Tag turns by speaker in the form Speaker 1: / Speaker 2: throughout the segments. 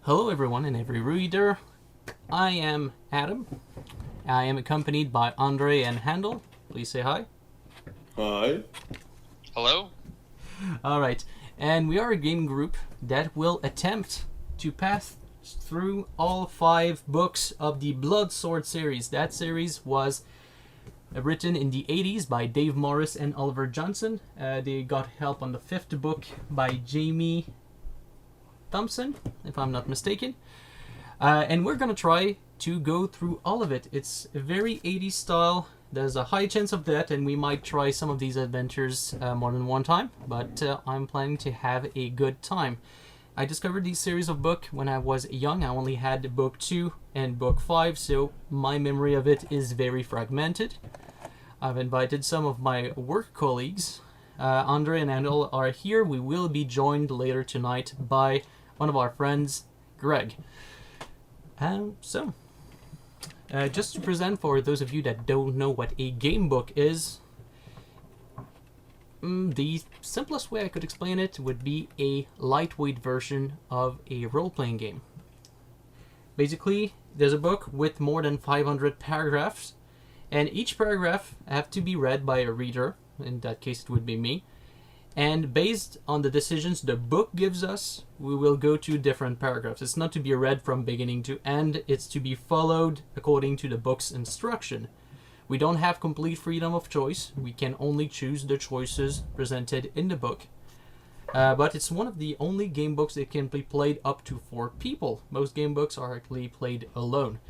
Speaker 1: Hello everyone and every reader. I am Adam. I am accompanied by Andre and Handel. Please say hi.
Speaker 2: Hi.
Speaker 3: Hello?
Speaker 1: Alright, and we are a game group that will attempt to pass through all 5 books of the Blood Sword series. That series was written in the 80s by Dave Morris and Oliver Johnson. They got help on the 5th book by Jamie Thompson, if I'm not mistaken. And we're gonna try to go through all of it. It's a very 80s style. There's a high chance of that, and we might try some of these adventures more than one time, but I'm planning to have a good time. I discovered these series of books when I was young. I only had book 2 and book 5, so my memory of it is very fragmented. I've invited some of my work colleagues. Andre and Andel are here. We will be joined later tonight by one of our friends, Greg. Just to present for those of you that don't know what a game book is, the simplest way I could explain it would be a lightweight version of a role-playing game. Basically, there's a book with more than 500 paragraphs, and each paragraph have to be read by a reader. In that case, it would be me. And based on the decisions the book gives us, we will go to different paragraphs. It's not to be read from beginning to end. It's to be followed according to the book's instruction. We don't have complete freedom of choice. We can only choose the choices presented in the book. But it's one of the only game books that can be played up to 4 people. Most game books are actually played alone,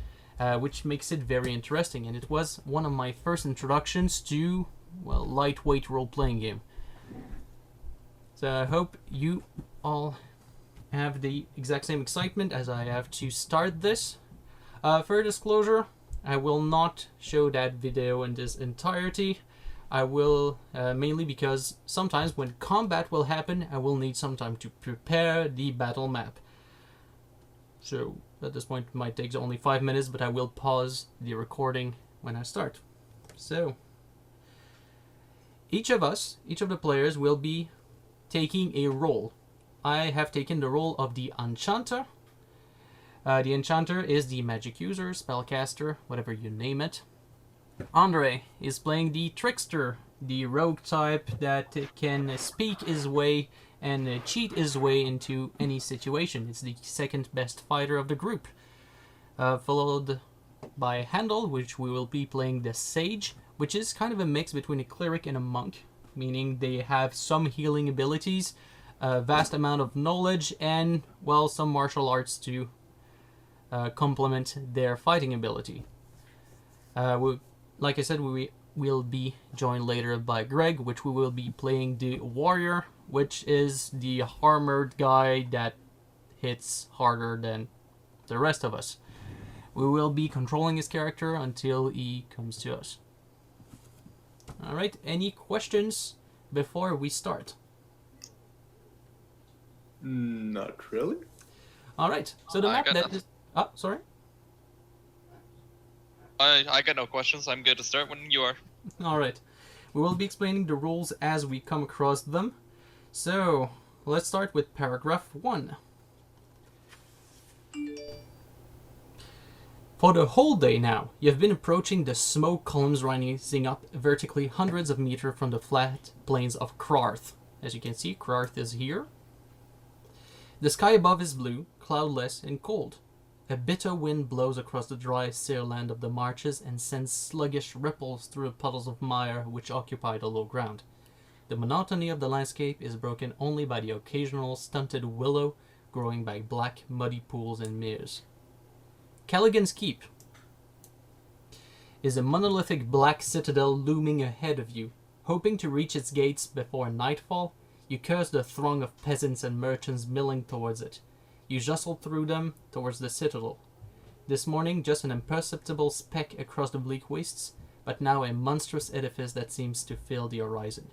Speaker 1: which makes it very interesting. And it was one of my first introductions to, well, lightweight role-playing game. So I hope you all have the exact same excitement as I have to start this. For disclosure, I will not show that video in its entirety. I will, mainly because sometimes when combat will happen, I will need some time to prepare the battle map. So at this point it might take only 5 minutes, but I will pause the recording when I start. So, each of the players will be taking a role. I have taken the role of the Enchanter. The Enchanter is the magic user, spellcaster, whatever you name it. Andre is playing the Trickster, the rogue type that can speak his way and cheat his way into any situation. It's the second best fighter of the group. Followed by Handel, which we will be playing the Sage, which is kind of a mix between a cleric and a monk, meaning they have some healing abilities, a vast amount of knowledge, and, well, some martial arts to complement their fighting ability. Like I said, we will be joined later by Greg, which we will be playing the Warrior, which is the armored guy that hits harder than the rest of us. We will be controlling his character until he comes to us. Alright, any questions before we start?
Speaker 2: Not really.
Speaker 1: Alright, so the map that is... Oh, sorry?
Speaker 3: I got no questions. I'm good to start when you are.
Speaker 1: Alright, we will be explaining the rules as we come across them. So, let's start with paragraph 1. For the whole day now, you have been approaching the smoke columns rising up vertically hundreds of meters from the flat plains of Krarth. As you can see, Krarth is here. The sky above is blue, cloudless, and cold. A bitter wind blows across the dry sere land of the marches and sends sluggish ripples through the puddles of mire which occupy the low ground. The monotony of the landscape is broken only by the occasional stunted willow growing by black, muddy pools and meres. Callaghan's Keep is a monolithic black citadel looming ahead of you. Hoping to reach its gates before nightfall, you curse the throng of peasants and merchants milling towards it. You jostle through them towards the citadel. This morning, just an imperceptible speck across the bleak wastes, but now a monstrous edifice that seems to fill the horizon.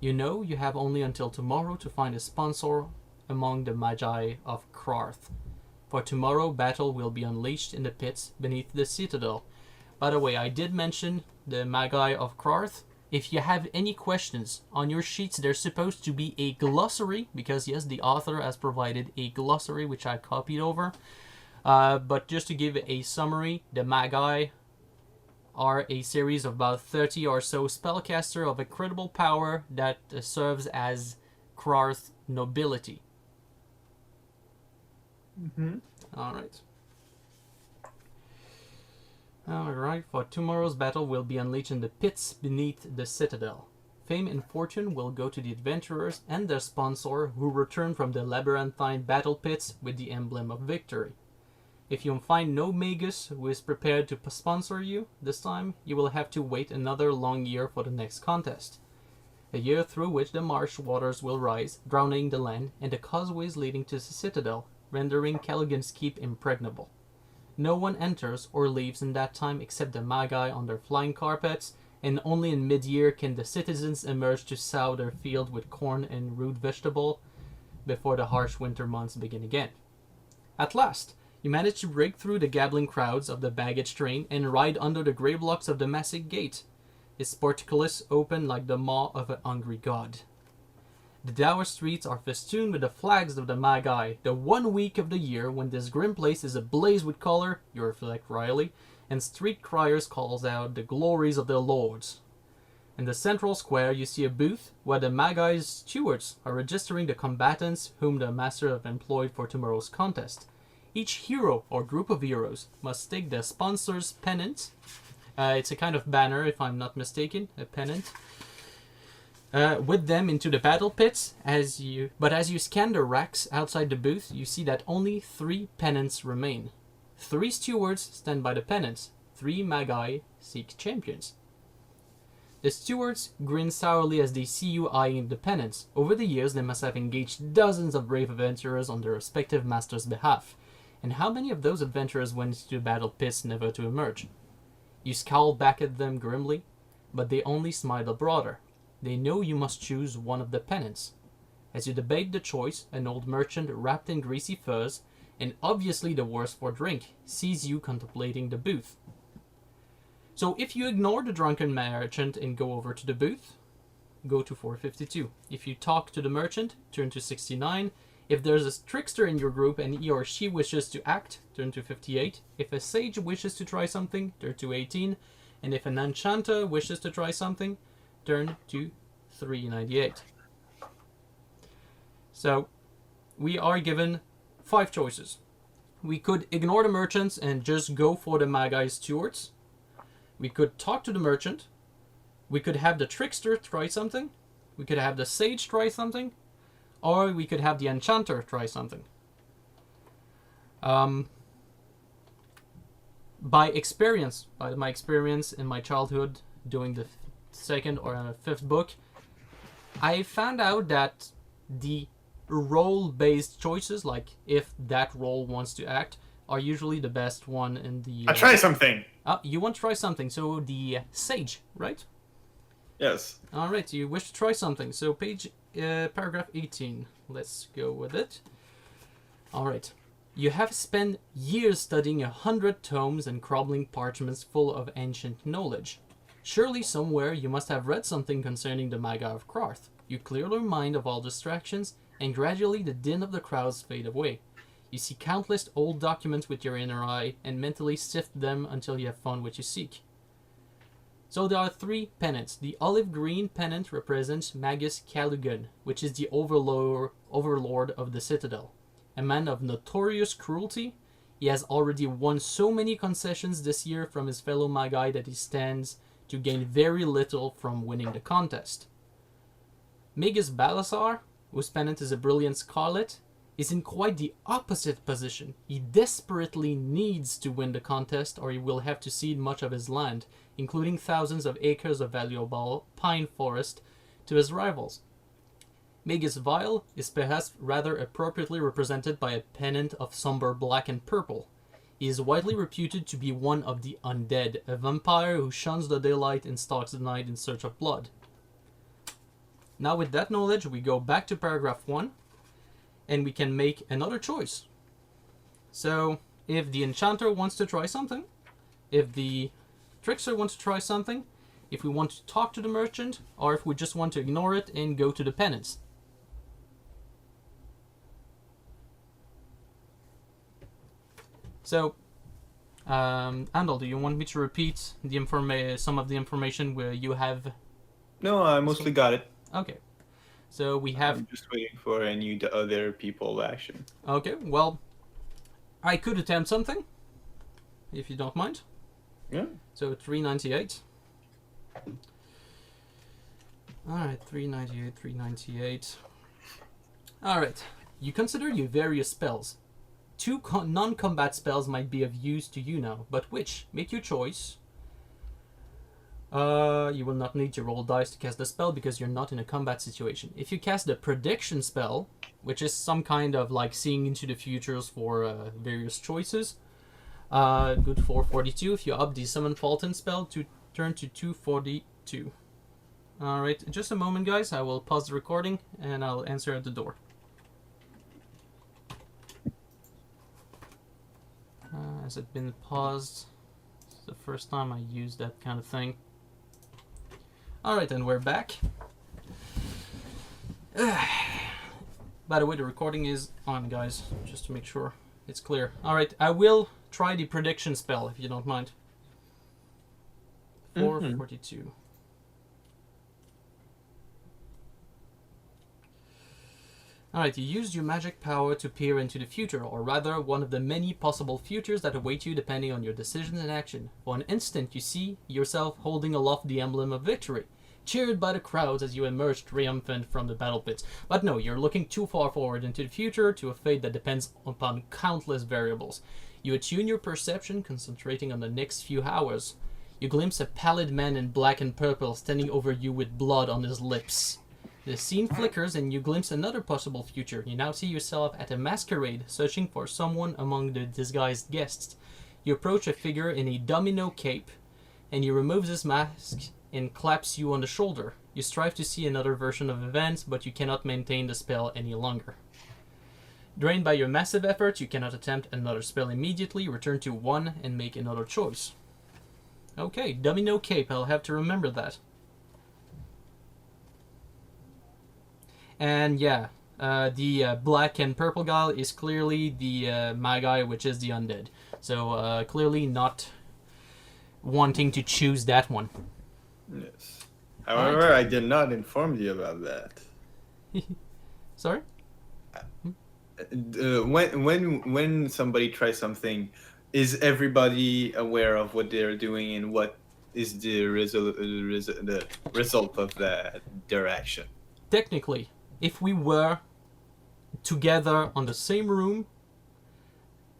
Speaker 1: You know you have only until tomorrow to find a sponsor among the Magi of Krarth. For tomorrow, battle will be unleashed in the pits beneath the citadel. By the way, I did mention the Magi of Krarth. If you have any questions on your sheets, there's supposed to be a glossary, because yes, the author has provided a glossary which I copied over. But just to give a summary, the Magi are a series of about 30 or so spellcaster of incredible power that serves as Krarth nobility. Alright. Alright, for tomorrow's battle will be unleashed in the pits beneath the citadel. Fame and fortune will go to the adventurers and their sponsor who return from the labyrinthine Battlepits with the Emblem of Victory. If you find no magus who is prepared to sponsor you this time, you will have to wait another long year for the next contest. A year through which the marsh waters will rise, drowning the land and the causeways leading to the citadel, rendering Caligan's keep impregnable. No one enters or leaves in that time except the Magi on their flying carpets, and only in mid-year can the citizens emerge to sow their field with corn and root vegetable before the harsh winter months begin again. At last, you manage to break through the gabbling crowds of the baggage train and ride under the grey blocks of the massive gate, its portcullis open like the maw of a hungry god. The dour streets are festooned with the flags of the Magi, the 1 week of the year when this grim place is ablaze with color, you reflect Riley, and street criers calls out the glories of their lords. In the central square you see a booth where the Magi's stewards are registering the combatants whom the master have employed for tomorrow's contest. Each hero or group of heroes must take the sponsor's pennant. It's a kind of banner, if I'm not mistaken, a pennant. With them into the battle pits. As you scan the racks outside the booth, you see that only 3 pennants remain. 3 stewards stand by the pennants. 3 Magi seek champions. The stewards grin sourly as they see you eyeing the pennants. Over the years, they must have engaged dozens of brave adventurers on their respective masters' behalf. And how many of those adventurers went into the battle pits never to emerge? You scowl back at them grimly, but they only smile broader. They know you must choose one of the pennants. As you debate the choice, an old merchant wrapped in greasy furs, and obviously the worse for drink, sees you contemplating the booth. So if you ignore the drunken merchant and go over to the booth, go to 452. If you talk to the merchant, turn to 69. If there's a trickster in your group and he or she wishes to act, turn to 58. If a sage wishes to try something, turn to 18. And if an enchanter wishes to try something, turn to 398. So, we are given 5 choices. We could ignore the merchants and just go for the Magi stewards. We could talk to the merchant. We could have the trickster try something. We could have the sage try something. Or we could have the enchanter try something. By my experience in my childhood doing the 2nd or 5th book, I found out that the role-based choices, like if that role wants to act, are usually the best one in the...
Speaker 2: I try something!
Speaker 1: You want to try something, so the sage, right?
Speaker 2: Yes.
Speaker 1: Alright, you wish to try something, so paragraph 18. Let's go with it. Alright. You have spent years studying 100 tomes and crumbling parchments full of ancient knowledge. Surely somewhere you must have read something concerning the Magi of Krarth. You clear your mind of all distractions, and gradually the din of the crowds fade away. You see countless old documents with your inner eye, and mentally sift them until you have found what you seek. So there are 3 pennants. The olive green pennant represents Magus Caligan, which is the overlord of the citadel. A man of notorious cruelty, he has already won so many concessions this year from his fellow Magi that he stands to gain very little from winning the contest. Magus Balhazar, whose pennant is a brilliant scarlet, is in quite the opposite position. He desperately needs to win the contest, or he will have to cede much of his land, including thousands of acres of valuable pine forest, to his rivals. Magus Vile is perhaps rather appropriately represented by a pennant of somber black and purple. He is widely reputed to be one of the undead, a vampire who shuns the daylight and stalks the night in search of blood. Now with that knowledge, we go back to paragraph 1, and we can make another choice. So, if the enchanter wants to try something, if the trickster wants to try something, if we want to talk to the merchant, or if we just want to ignore it and go to the penance. So, Andal, do you want me to repeat the some of the information where you have?
Speaker 2: No, I mostly got it.
Speaker 1: Okay. So we have.
Speaker 2: I'm just waiting for any other people action.
Speaker 1: Okay. Well, I could attempt something, if you don't mind.
Speaker 2: Yeah.
Speaker 1: So 398. All right, 398, 398. All right. You consider your various spells. Two non-combat spells might be of use to you now, but which? Make your choice. You will not need to roll dice to cast the spell because you're not in a combat situation. If you cast the prediction spell, which is some kind of like seeing into the futures for various choices, good for 42. If you up the summon Fulton spell to turn to 242. Alright, just a moment guys, I will pause the recording and I'll answer at the door. Has it been paused? It's the first time I used that kind of thing. Alright, then we're back. By the way, the recording is on, guys, just to make sure it's clear. Alright, I will try the prediction spell, if you don't mind. 442. Alright, you used your magic power to peer into the future, or rather, one of the many possible futures that await you depending on your decisions and action. For an instant, you see yourself holding aloft the Emblem of Victory, cheered by the crowds as you emerge triumphant from the Battlepits. But no, you're looking too far forward into the future to a fate that depends upon countless variables. You attune your perception, concentrating on the next few hours. You glimpse a pallid man in black and purple standing over you with blood on his lips. The scene flickers and you glimpse another possible future. You now see yourself at a masquerade, searching for someone among the disguised guests. You approach a figure in a domino cape, and he removes his mask and claps you on the shoulder. You strive to see another version of events, but you cannot maintain the spell any longer. Drained by your massive effort, you cannot attempt another spell immediately. Return to 1 and make another choice. Okay, domino cape, I'll have to remember that. And yeah, the black and purple guy is clearly the Magi, which is the undead. So clearly not wanting to choose that one.
Speaker 2: Yes. However, I did not inform you about that.
Speaker 1: Sorry?
Speaker 2: When somebody tries something, is everybody aware of what they're doing and what is the result of their action?
Speaker 1: Technically, if we were together on the same room,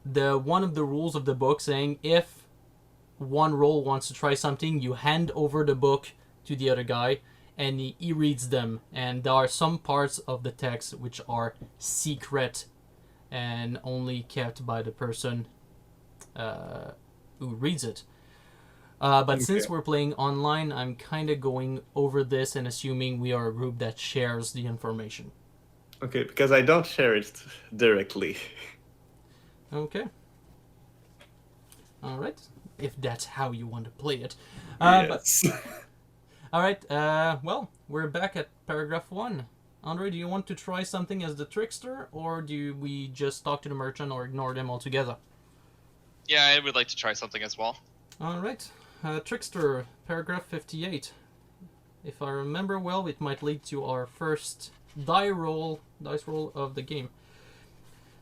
Speaker 1: one of the rules of the book saying if one role wants to try something, you hand over the book to the other guy and he reads them, and there are some parts of the text which are secret and only kept by the person who reads it. But since we're playing online, I'm kind of going over this and assuming we are a group that shares the information.
Speaker 2: Okay, because I don't share it directly.
Speaker 1: Okay. All right. If that's how you want to play it.
Speaker 2: Yes.
Speaker 1: All right. Well, we're back at paragraph 1. Andre, do you want to try something as the trickster, or do we just talk to the merchant or ignore them altogether?
Speaker 3: Yeah, I would like to try something as well.
Speaker 1: All right. Trickster, paragraph 58. If I remember well, it might lead to our first dice roll of the game.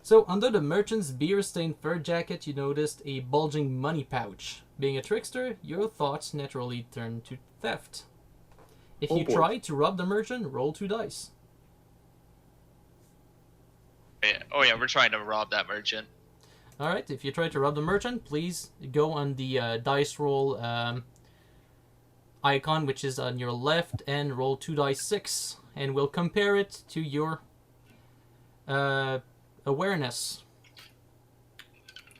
Speaker 1: So, under the merchant's beer-stained fur jacket, you noticed a bulging money pouch. Being a trickster, your thoughts naturally turn to theft. If you try to rob the merchant, roll 2 dice.
Speaker 3: Oh yeah, we're trying to rob that merchant.
Speaker 1: Alright, if you try to rob the merchant, please go on the dice roll icon, which is on your left, and roll 2 dice 6. And we'll compare it to your awareness.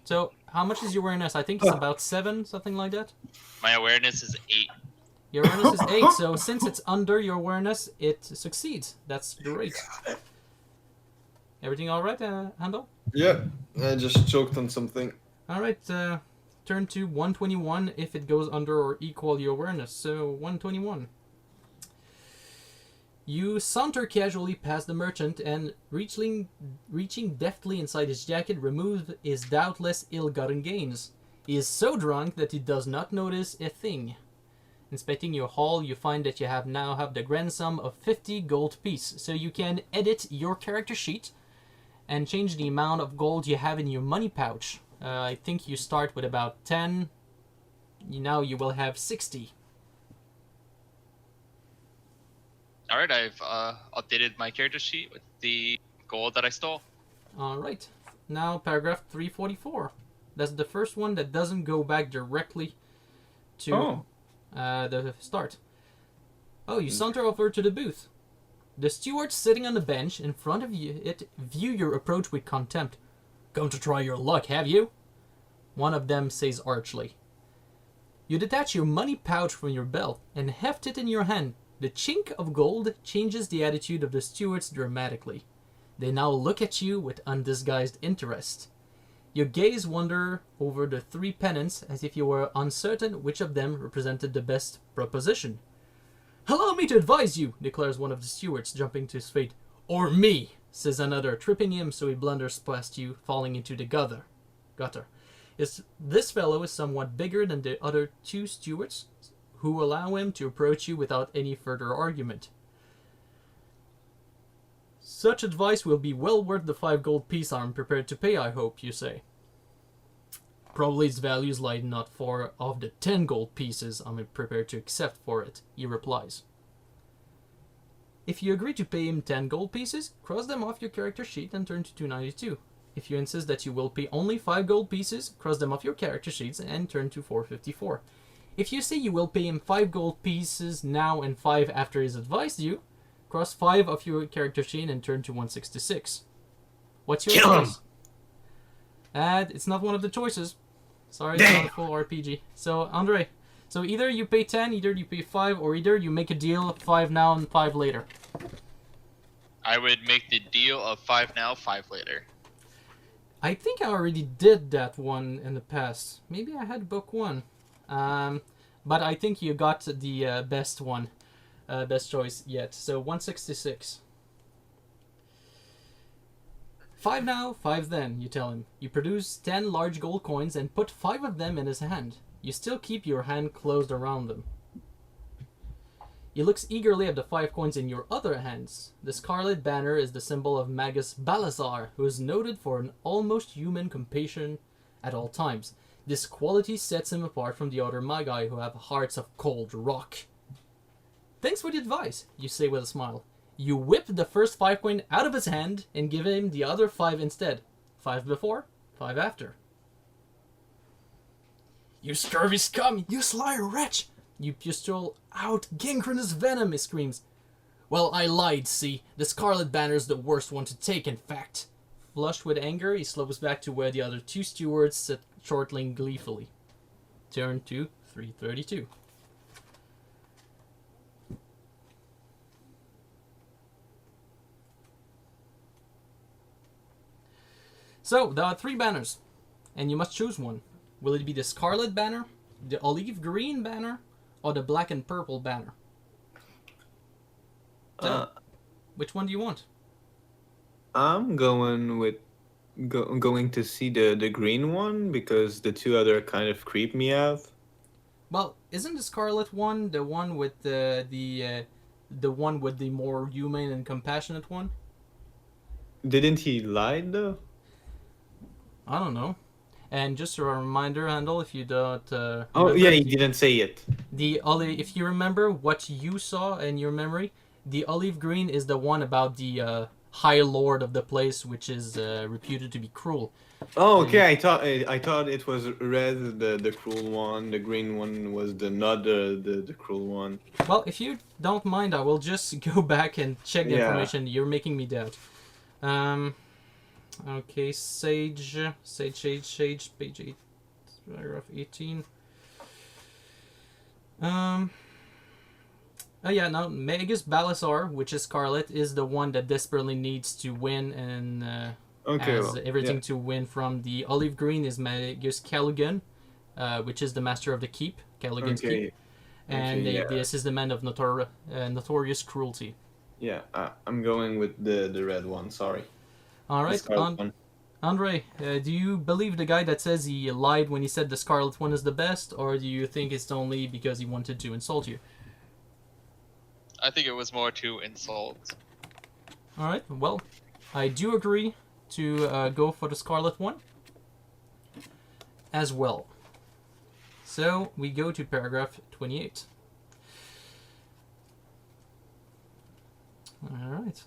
Speaker 1: So, how much is your awareness? I think it's about 7, something like that.
Speaker 3: My awareness is 8.
Speaker 1: Your awareness is 8, so since it's under your awareness, it succeeds. That's great. Everything alright, Handel?
Speaker 2: Yeah, I just choked on something.
Speaker 1: Alright, turn to 121 if it goes under or equal your awareness. So 121. You saunter casually past the merchant and, reaching deftly inside his jacket, remove his doubtless ill-gotten gains. He is so drunk that he does not notice a thing. Inspecting your haul, you find that you now have the grand sum of 50 gold piece, so you can edit your character sheet and change the amount of gold you have in your money pouch. I think you start with about 10. Now you will have 60.
Speaker 3: Alright, I've updated my character sheet with the gold that I stole.
Speaker 1: Alright. Now paragraph 344. That's the first one that doesn't go back directly to the start. Oh, you saunter over to the booth. The steward sitting on the bench in front of you view your approach with contempt. Come to try your luck, have you? One of them says archly. You detach your money pouch from your belt and heft it in your hand. The chink of gold changes the attitude of the stewards dramatically. They now look at you with undisguised interest. Your gaze wander over the 3 pennants as if you were uncertain which of them represented the best proposition. Allow me to advise you, declares one of the stewards, jumping to his feet. Or me, says another, tripping him so he blunders past you, falling into the gutter. This fellow is somewhat bigger than the other 2 stewards, who allow him to approach you without any further argument. Such advice will be well worth the 5 gold piece I'm prepared to pay, I hope, you say. Probably its values lie not far off the 10 gold pieces I'm prepared to accept for it, he replies. If you agree to pay him 10 gold pieces, cross them off your character sheet and turn to 292. If you insist that you will pay only 5 gold pieces, cross them off your character sheets and turn to 454. If you say you will pay him 5 gold pieces now and 5 after he's advised you, cross 5 off your character sheet and turn to 166. What's your choice? It's not one of the choices. Sorry, it's not a full RPG. So, Andre, so either you pay 10, either you pay 5, or either you make a deal of 5 now and 5 later.
Speaker 3: I would make the deal of 5 now, 5 later.
Speaker 1: I think I already did that one in the past. Maybe I had book 1. But I think you got the best one. Best choice yet. So 166. 5 now, 5 then, you tell him. You produce 10 large gold coins and put 5 of them in his hand. You still keep your hand closed around them. He looks eagerly at the 5 coins in your other hands. The scarlet banner is the symbol of magus Balhazar, who is noted for an almost human compassion at all times. This quality sets him apart from the other Magi who have hearts of cold rock. Thanks for the advice, you say with a smile. You whip the first 5 coin out of his hand and give him the other 5 instead. 5 before, 5 after. You scurvy scum! You sly wretch! You pistol out gangrenous venom, he screams. Well, I lied, see. The scarlet banner's the worst one to take, in fact. Flushed with anger, he slows back to where the other 2 stewards sit chortling gleefully. Turn to 332. So, there are 3 banners, and you must choose one. Will it be the scarlet banner, the olive green banner, or the black and purple banner? Which one do you want?
Speaker 2: I'm going with going to see the green one because the 2 other kind of creep me out.
Speaker 1: Well, isn't the scarlet one the one with the one with the more humane and compassionate one?
Speaker 2: Didn't he lie though?
Speaker 1: I don't know. And just a reminder, Handel, if you don't...
Speaker 2: Oh, yeah, he didn't say it.
Speaker 1: If you remember what you saw in your memory, the olive green is the one about the High Lord of the place, which is reputed to be cruel.
Speaker 2: Oh, okay. I thought it was red, the cruel one. The green one was not the cruel one.
Speaker 1: Well, if you don't mind, I will just go back and check the information. You're making me doubt. Okay, Sage, page 8, paragraph 18. Oh yeah, now Magus Balhazar, which is Scarlet, is the one that desperately needs to win and has everything to win from. The olive green is Magus Caligan, which is the master of the keep, Callaghan's
Speaker 2: Okay.
Speaker 1: keep. And
Speaker 2: Okay, yeah.
Speaker 1: this is the man of notorious cruelty.
Speaker 2: Yeah, I'm going with the red one. Sorry.
Speaker 1: All
Speaker 2: The
Speaker 1: right,
Speaker 2: scarlet one.
Speaker 1: Andre, do you believe the guy that says he lied when he said the Scarlet one is the best, or do you think it's only because he wanted to insult you?
Speaker 3: I think it was more to insult.
Speaker 1: All right, well, I do agree to go for the Scarlet one as well. So we go to paragraph 28. All right.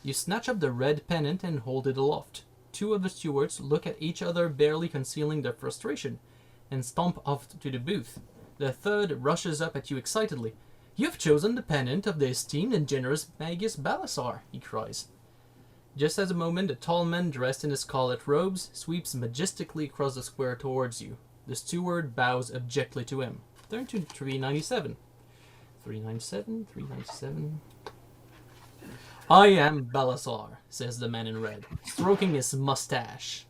Speaker 1: You snatch up the red pennant and hold it aloft. Two of the stewards look at each other, barely concealing their frustration, and stomp off to the booth. The third rushes up at you excitedly. "You've chosen the pennant of the esteemed and generous magus Balhazar," he cries. Just at the moment, a tall man dressed in his scarlet robes sweeps majestically across the square towards you. The steward bows abjectly to him. Turn to 397. 397. "I am Balhazar," says the man in red, stroking his mustache.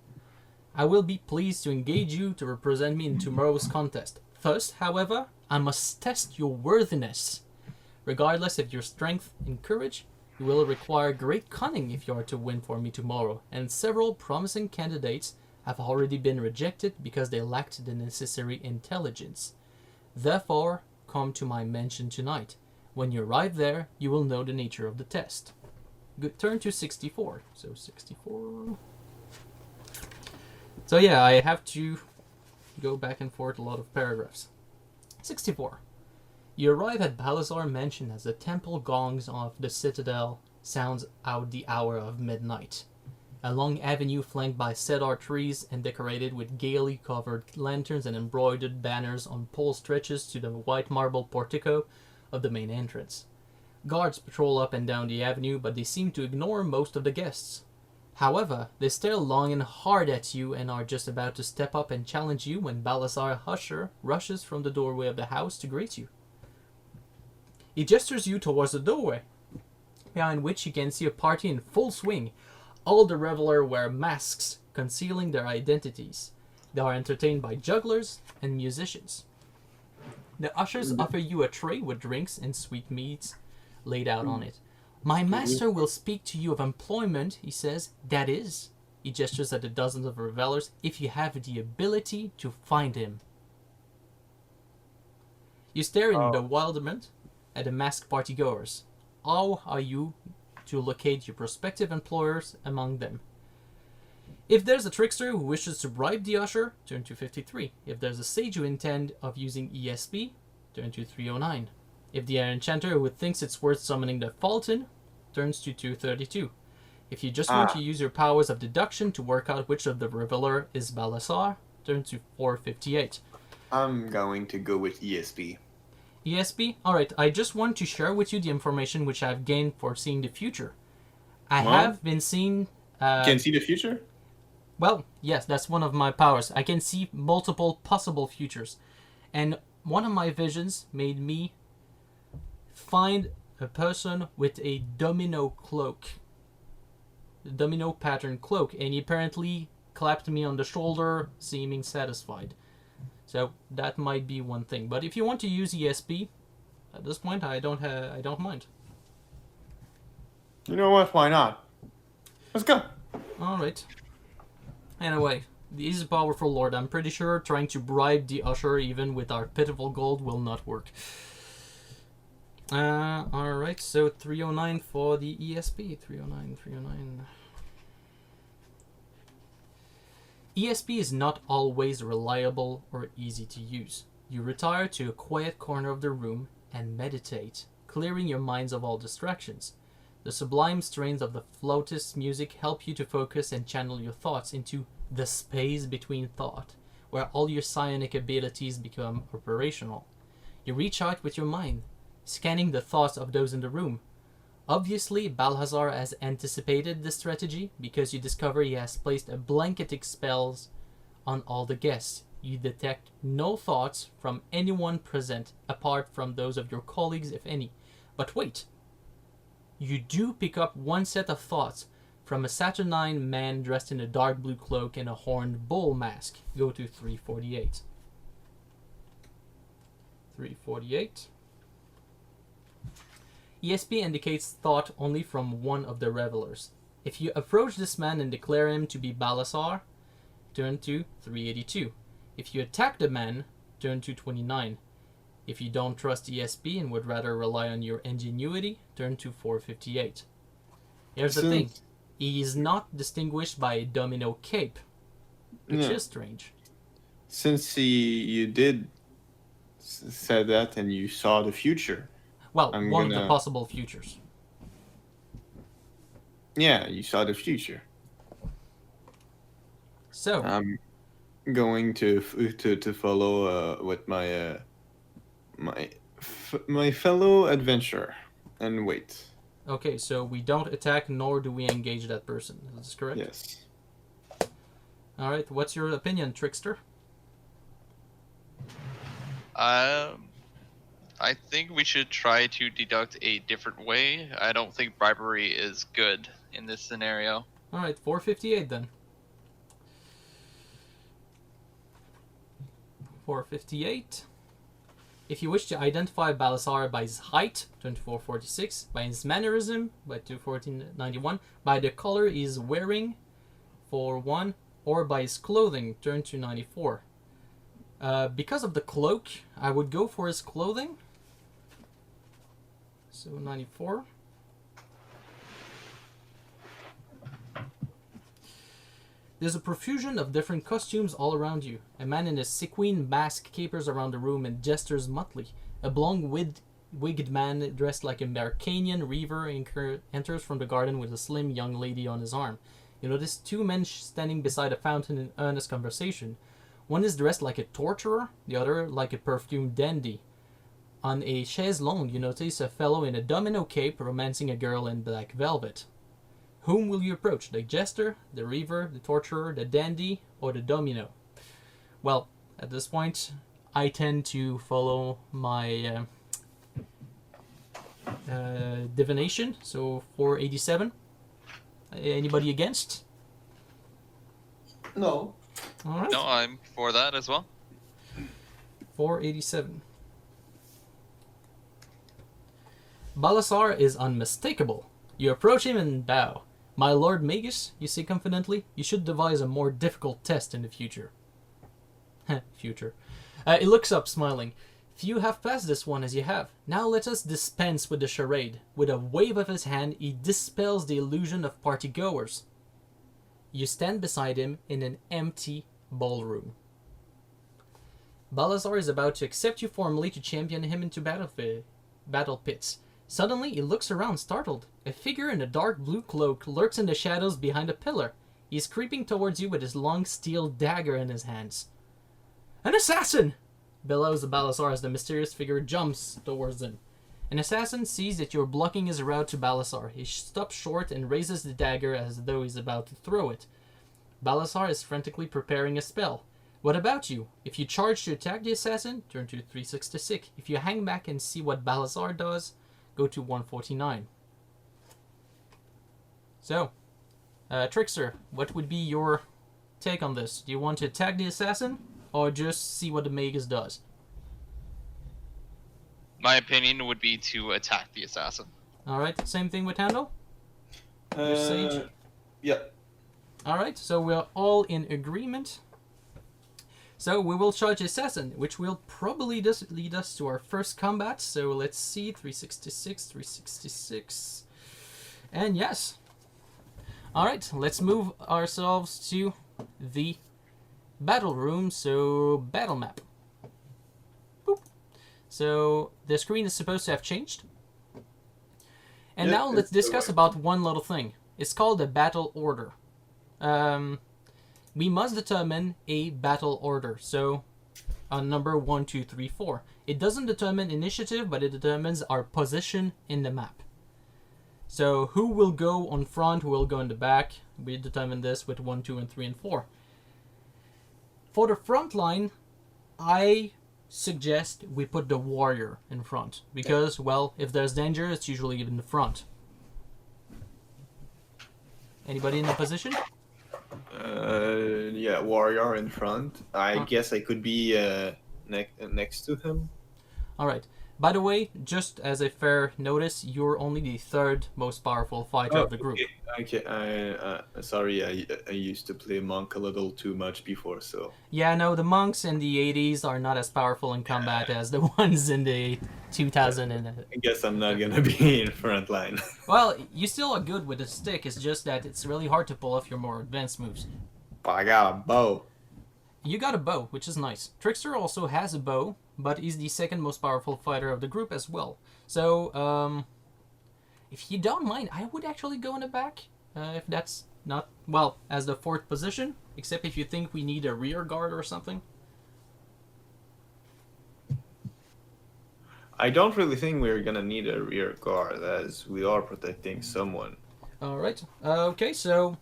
Speaker 1: "I will be pleased to engage you to represent me in tomorrow's contest. First, however, I must test your worthiness. Regardless of your strength and courage, you will require great cunning if you are to win for me tomorrow, and several promising candidates have already been rejected because they lacked the necessary intelligence. Therefore, come to my mansion tonight. When you arrive there, you will know the nature of the test." Good. Turn to 64. So 64. So yeah, I have to go back and forth a lot of paragraphs. 64. You arrive at Balhazar Mansion as the temple gongs of the citadel sounds out the hour of midnight. A long avenue flanked by cedar trees and decorated with gaily covered lanterns and embroidered banners on pole stretches to the white marble portico of the main entrance. Guards patrol up and down the avenue, but they seem to ignore most of the guests. However, they stare long and hard at you and are just about to step up and challenge you when Balhazar Usher rushes from the doorway of the house to greet you. He gestures you towards the doorway, behind which you can see a party in full swing. All the revelers wear masks, concealing their identities. They are entertained by jugglers and musicians. The ushers offer you a tray with drinks and sweetmeats laid out on it. "My master will speak to you of employment," he says. "That is," he gestures at the dozens of revelers, "if you have the ability to find him." You stare in bewilderment at the masked partygoers. How are you to locate your prospective employers among them? If there's a trickster who wishes to bribe the usher, turn to 53. If there's a sage who intends of using ESP, turn to 309. If the enchanter who thinks it's worth summoning the Fulton, turns to 232. If you just want to use your powers of deduction to work out which of the reveler is Balhazar, turn to 458.
Speaker 2: I'm going to go with ESP.
Speaker 1: ESP? Alright, I just want to share with you the information which I've gained for seeing the future. I have been seeing...
Speaker 2: Can see the future?
Speaker 1: Well, yes, that's one of my powers. I can see multiple possible futures. And one of my visions made me find a person with a domino cloak. The domino pattern cloak. And he apparently clapped me on the shoulder, seeming satisfied. So that might be one thing. But if you want to use ESP, at this point, I don't mind.
Speaker 2: You know what? Why not? Let's go.
Speaker 1: Alright. Anyway, he's a powerful lord. I'm pretty sure trying to bribe the usher even with our pitiful gold will not work. Alright, so 309 for the ESP. 309. ESP is not always reliable or easy to use. You retire to a quiet corner of the room and meditate, clearing your minds of all distractions. The sublime strains of the flautist's music help you to focus and channel your thoughts into the space between thought, where all your psionic abilities become operational. You reach out with your mind, scanning the thoughts of those in the room. Obviously, Balhazar has anticipated this strategy because you discover he has placed a blanketing spells on all the guests. You detect no thoughts from anyone present apart from those of your colleagues, if any. But wait! You do pick up one set of thoughts from a saturnine man dressed in a dark blue cloak and a horned bull mask. Go to 348. 348. ESP indicates thought only from one of the revelers. If you approach this man and declare him to be Balhazar, turn to 382. If you attack the man, turn to 29. If you don't trust ESP and would rather rely on your ingenuity, turn to 458. Here's the thing. He is not distinguished by a domino cape, which is strange.
Speaker 2: Since you did say that and you saw the future.
Speaker 1: Well, one of the possible futures.
Speaker 2: Yeah, you saw the future.
Speaker 1: So
Speaker 2: I'm going to follow what my my fellow adventurer and wait.
Speaker 1: Okay, so we don't attack nor do we engage that person. Is this correct?
Speaker 2: Yes.
Speaker 1: All right. What's your opinion, Trickster?
Speaker 3: I think we should try to deduct a different way. I don't think bribery is good in this scenario.
Speaker 1: All right, 458 then. 458. If you wish to identify Balhazar by his height, turn to 446. By his mannerism, by 21491. By the color he's wearing, 41. Or by his clothing, turn to 94. Because of the cloak, I would go for his clothing. So 94. There's a profusion of different costumes all around you. A man in a sequin mask capers around the room and gestures motley. A blonde wigged man dressed like a Mercanian reaver enters from the garden with a slim young lady on his arm. You notice two men standing beside a fountain in earnest conversation. One is dressed like a torturer, the other like a perfumed dandy. On a chaise longue, you notice a fellow in a domino cape romancing a girl in black velvet. Whom will you approach? The jester, the reaver, the torturer, the dandy, or the domino? Well, at this point, I tend to follow my divination, so 487. Anybody against?
Speaker 2: No.
Speaker 1: All right.
Speaker 3: No, I'm for that as well.
Speaker 1: 487. Balhazar is unmistakable. You approach him and bow. My lord magus, you say confidently, you should devise a more difficult test in the future. Future. He looks up, smiling. Few have passed this one as you have. Now let us dispense with the charade. With a wave of his hand, he dispels the illusion of partygoers. You stand beside him in an empty ballroom. Balhazar is about to accept you formally to champion him into Battlepits. Suddenly, he looks around, startled. A figure in a dark blue cloak lurks in the shadows behind a pillar. He is creeping towards you with his long steel dagger in his hands. An assassin! Bellows Balhazar as the mysterious figure jumps towards him. An assassin sees that you're blocking his route to Balhazar. He stops short and raises the dagger as though he's about to throw it. Balhazar is frantically preparing a spell. What about you? If you charge to attack the assassin, turn to 366. If you hang back and see what Balhazar does, go to 149. So, Trickster, what would be your take on this? Do you want to attack the assassin, or just see what the magus does?
Speaker 3: My opinion would be to attack the assassin.
Speaker 1: Alright, same thing with Handel? Your sage?
Speaker 2: Yeah.
Speaker 1: Alright, so we're all in agreement. So we will charge assassin, which will probably lead us to our first combat. So let's see, 366, 366. And yes. Alright, let's move ourselves to the battle room, so battle map. Boop. So the screen is supposed to have changed. And now let's discuss about one little thing. It's called a battle order. We must determine a battle order. So on number 1, 2, 3, 4. It doesn't determine initiative, but it determines our position in the map. So who will go on front, who will go in the back. We determine this with 1, 2, and 3, and 4. For the front line, I suggest we put the warrior in front. Because, well, if there's danger, it's usually in the front. Anybody in a position?
Speaker 2: Yeah, warrior in front. I
Speaker 1: Huh.
Speaker 2: guess I could be next to him.
Speaker 1: All right. By the way, just as a fair notice, you're only the third most powerful fighter
Speaker 2: Oh,
Speaker 1: of the group.
Speaker 2: okay. Sorry, I used to play monk a little too much before, so.
Speaker 1: Yeah, no, the monks in the 80s are not as powerful in combat as the ones in the 2000 and...
Speaker 2: I guess I'm not gonna be in front line.
Speaker 1: Well, you still are good with the stick, it's just that it's really hard to pull off your more advanced moves.
Speaker 2: But I got a bow.
Speaker 1: You got a bow, which is nice. Trickster also has a bow, but he's the second most powerful fighter of the group as well. So, if you don't mind, I would actually go in the back, if that's not, well, as the fourth position, except if you think we need a rear guard or something.
Speaker 2: I don't really think we're gonna need a rear guard, as we are protecting someone.
Speaker 1: Alright, okay, so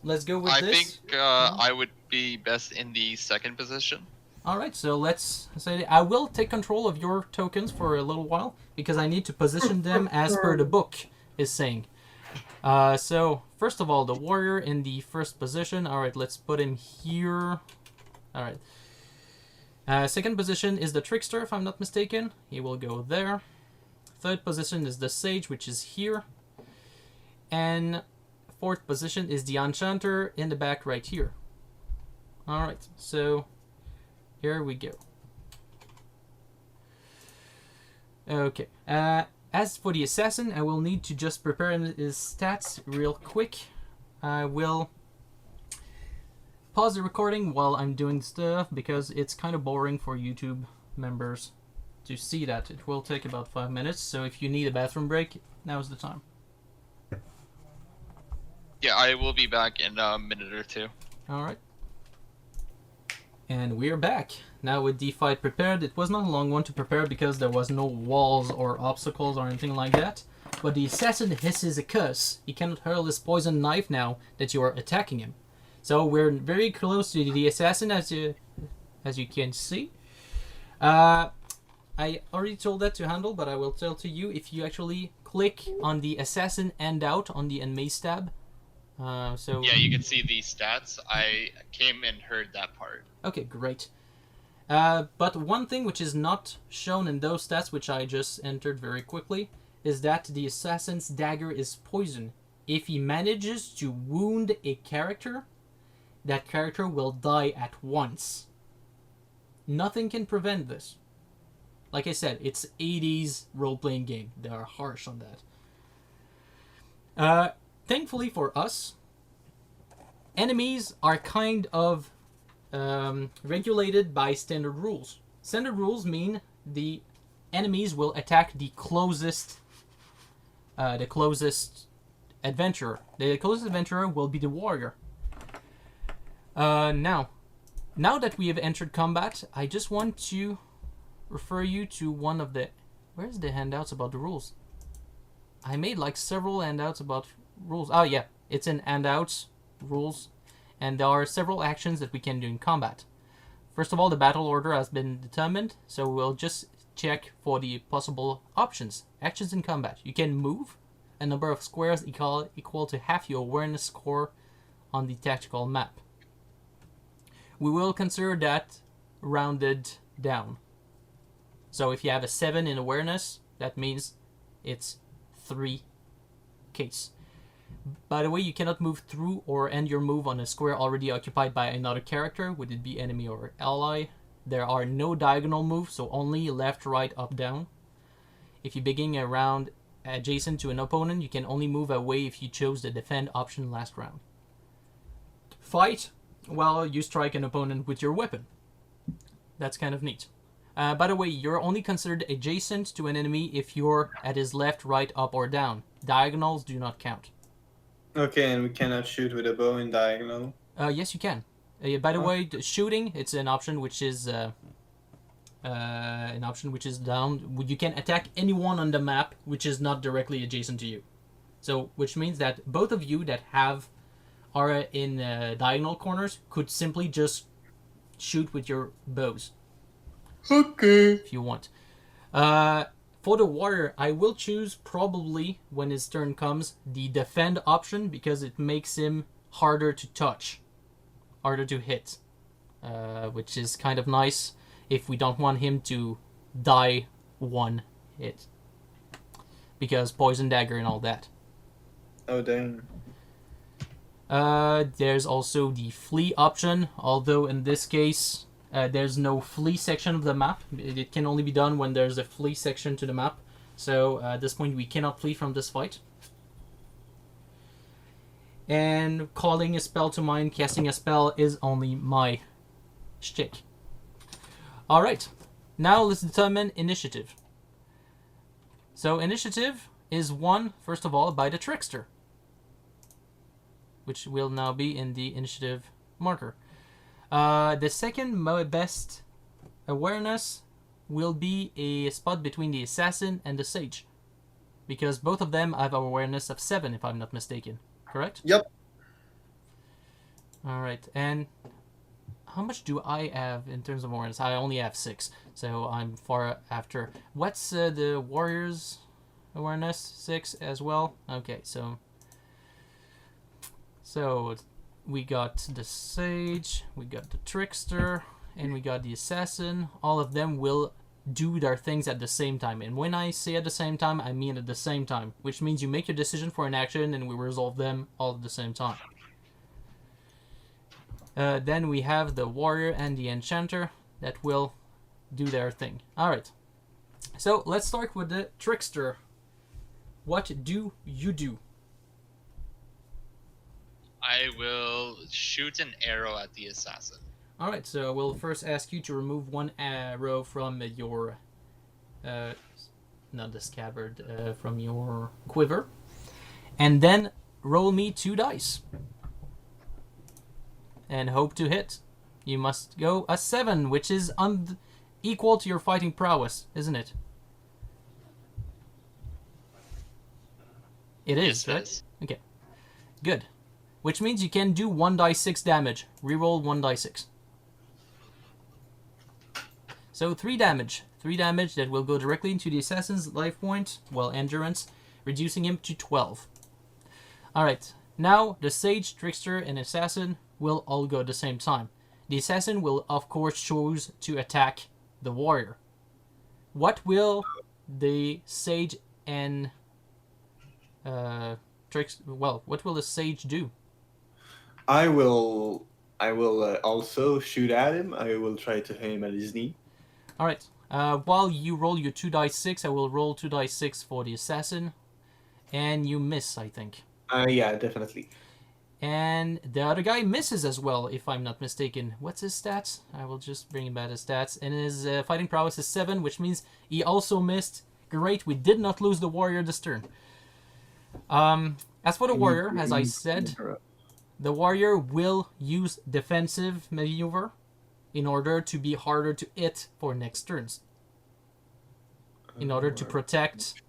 Speaker 1: let's go with
Speaker 3: I
Speaker 1: this.
Speaker 3: think I would be best in the second position.
Speaker 1: Alright, so let's say I will take control of your tokens for a little while, because I need to position them as per the book is saying. So, first of all, the warrior in the first position. Alright, let's put him here. Alright. Second position is the trickster, if I'm not mistaken. He will go there. Third position is the sage, which is here. And fourth position is the enchanter in the back right here. Alright, so here we go. Okay. As for the assassin, I will need to just prepare his stats real quick. I will pause the recording while I'm doing stuff because it's kind of boring for YouTube members to see that. It will take about 5 minutes, so if you need a bathroom break, now's the time.
Speaker 3: Yeah, I will be back in a minute or two.
Speaker 1: Alright. And we're back. Now with the fight prepared, it was not a long one to prepare because there was no walls or obstacles or anything like that. But the assassin hisses a curse. He cannot hurl his poison knife now that you are attacking him. So we're very close to the assassin, as you can see. I already told that to Handel, but I will tell to you if you actually click on the assassin handout on the mace tab. So
Speaker 3: Yeah, you can see the stats. I came and heard that part.
Speaker 1: okay, great. But one thing which is not shown in those stats, which I just entered very quickly, is that the assassin's dagger is poison. If he manages to wound a character, that character will die at once. Nothing can prevent this. Like I said, it's 80s role-playing game. They are harsh on that. Thankfully for us, enemies are kind of regulated by standard rules. Standard rules mean the enemies will attack the closest adventurer. The closest adventurer will be the warrior. Now that we have entered combat, I just want to refer you to one of the... Where's the handouts about the rules? I made like several handouts about rules. Oh yeah, it's in handouts, rules, and there are several actions that we can do in combat. First of all, the battle order has been determined, so we'll just check for the possible options. Actions in combat. You can move a number of squares equal to half your awareness score on the tactical map. We will consider that rounded down. So if you have a 7 in awareness, that means it's 3 case. By the way, you cannot move through or end your move on a square already occupied by another character, would it be enemy or ally. There are no diagonal moves, so only left, right, up, down. If you begin a round adjacent to an opponent, you can only move away if you chose the defend option last round. Fight, well, you strike an opponent with your weapon. That's kind of neat. By the way, you're only considered adjacent to an enemy if you're at his left, right, up, or down. Diagonals do not count.
Speaker 2: Okay, and we cannot shoot with a bow in diagonal.
Speaker 1: Yes, you can. By the way, the shooting, it's an option which is down. You can attack anyone on the map which is not directly adjacent to you. So, which means that both of you that are in diagonal corners could simply just shoot with your bows.
Speaker 2: Okay.
Speaker 1: If you want. For the warrior, I will choose probably, when his turn comes, the defend option because it makes him harder to touch, harder to hit, which is kind of nice if we don't want him to die one hit. Because poison dagger and all that.
Speaker 2: Oh, dang.
Speaker 1: There's also the flee option, although in this case, there's no flee section of the map. It can only be done when there's a flee section to the map. So at this point, we cannot flee from this fight. And calling a spell to mind, casting a spell is only my shtick. Alright, now let's determine initiative. So initiative is won, first of all, by the trickster, which will now be in the initiative marker. The second best awareness will be a spot between the assassin and the sage, because both of them have awareness of 7, if I'm not mistaken. Correct?
Speaker 2: Yep.
Speaker 1: Alright, and how much do I have in terms of awareness? I only have 6, so I'm far after. What's the warrior's awareness? 6 as well? Okay, so we got the sage, we got the trickster, and we got the assassin. All of them will do their things at the same time. And when I say at the same time, I mean at the same time, which means you make your decision for an action and we resolve them all at the same time. Then we have the warrior and the enchanter that will do their thing. Alright, so let's start with the trickster. What do you do?
Speaker 3: I will shoot an arrow at the assassin.
Speaker 1: Alright, so we'll first ask you to remove one arrow from your, not the scabbard, from your quiver. And then roll me 2 dice. And hope to hit. You must go a 7, which is equal to your fighting prowess, isn't it? It is,
Speaker 3: Yes,
Speaker 1: right?
Speaker 3: it is.
Speaker 1: Okay, good. Which means you can do 1d6 damage. Reroll 1d6. So 3 damage. 3 damage that will go directly into the assassin's life point, well, endurance, reducing him to 12. Alright, now the sage, trickster, and assassin will all go at the same time. The assassin will, of course, choose to attack the warrior. What will the sage and what will the sage do?
Speaker 2: I will also shoot at him. I will try to aim at his knee.
Speaker 1: Alright, while you roll your 2d6, I will roll 2d6 for the assassin. And you miss, I think.
Speaker 2: Yeah, definitely.
Speaker 1: And the other guy misses as well, if I'm not mistaken. What's his stats? I will just bring him back his stats. And his fighting prowess is 7, which means he also missed. Great, we did not lose the warrior this turn. As for the warrior, as I said, the warrior will use defensive maneuver in order to be harder to hit for next turns. In order to protect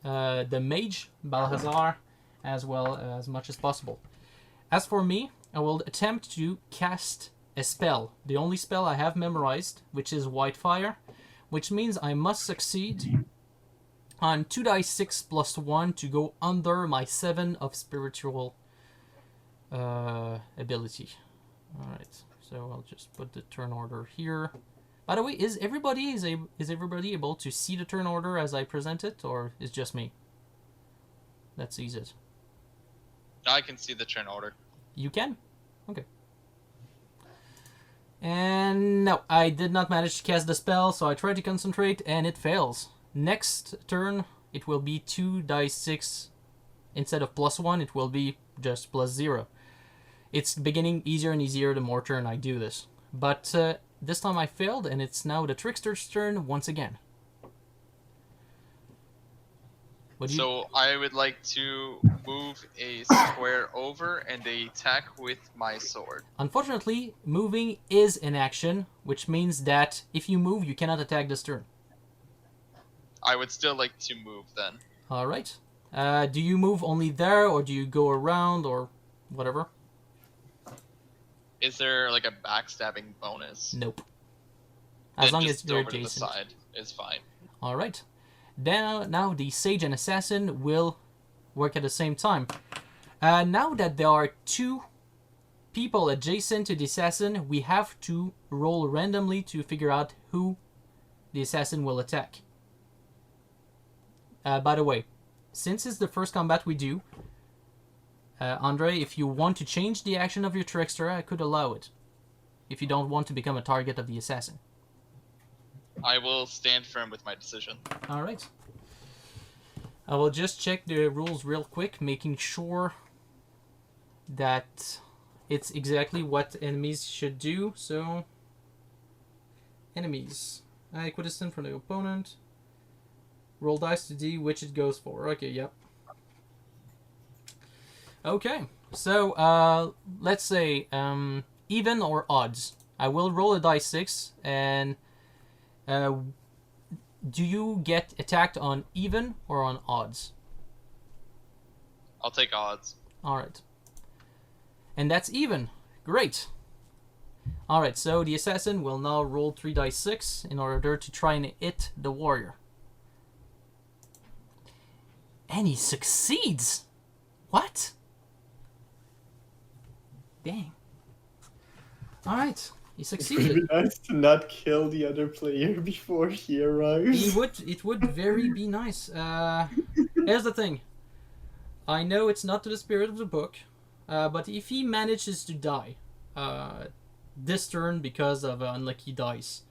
Speaker 1: the mage, Balhazar, as well as much as possible. As for me, I will attempt to cast a spell. The only spell I have memorized, which is Whitefire, which means I must succeed on 2d6 plus 1 to go under my 7 of spiritual ability. Alright, so I'll just put the turn order here. By the way, is everybody able to see the turn order as I present it, or is just me that sees it?
Speaker 3: I can see the turn order.
Speaker 1: You can? Okay. And no, I did not manage to cast the spell, so I tried to concentrate, and it fails. Next turn, it will be 2d6. Instead of plus 1, it will be just plus 0. It's beginning easier and easier the more turn I do this. But this time I failed, and it's now the trickster's turn once again.
Speaker 3: So I would like to move a square over and attack with my sword.
Speaker 1: Unfortunately, moving is an action, which means that if you move, you cannot attack this turn.
Speaker 3: I would still like to move then.
Speaker 1: Alright. Do you move only there, or do you go around, or whatever?
Speaker 3: Is there like a backstabbing bonus?
Speaker 1: Nope. As
Speaker 3: Then
Speaker 1: long
Speaker 3: just
Speaker 1: as you're
Speaker 3: over to the
Speaker 1: adjacent.
Speaker 3: side is fine.
Speaker 1: Alright. Now the Sage and Assassin will work at the same time. Now that there are 2 people adjacent to the Assassin, we have to roll randomly to figure out who the Assassin will attack. By the way, since it's the first combat we do, Andre, if you want to change the action of your Trickster, I could allow it. If you don't want to become a target of the Assassin.
Speaker 3: I will stand firm with my decision.
Speaker 1: Alright. I will just check the rules real quick, making sure that it's exactly what enemies should do. So, enemies. Equidistant from the opponent. Roll dice to D which it goes for. Okay, yep. Okay, so let's say even or odds. I will roll a dice 6, and do you get attacked on even or on odds?
Speaker 3: I'll take odds.
Speaker 1: Alright. And that's even. Great. Alright, so the Assassin will now roll 3 dice 6 in order to try and hit the warrior. And he succeeds! What? Dang. Alright, he succeeded.
Speaker 2: It's really nice to not kill the other player before he arrives.
Speaker 1: It would very be nice. Here's the thing. I know it's not to the spirit of the book, but if he manages to die this turn because of unlucky dice,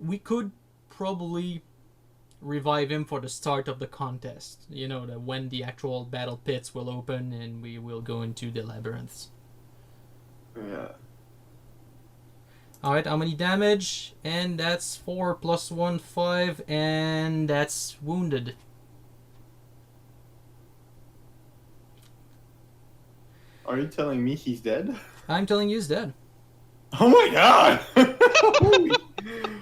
Speaker 1: we could probably revive him for the start of the contest. You know, when the actual battle pits will open and we will go into the labyrinths.
Speaker 2: Yeah.
Speaker 1: Alright, how many damage? And that's 4 plus 1, 5, and that's wounded.
Speaker 2: Are you telling me he's dead?
Speaker 1: I'm telling you he's dead.
Speaker 2: Oh my god! Holy-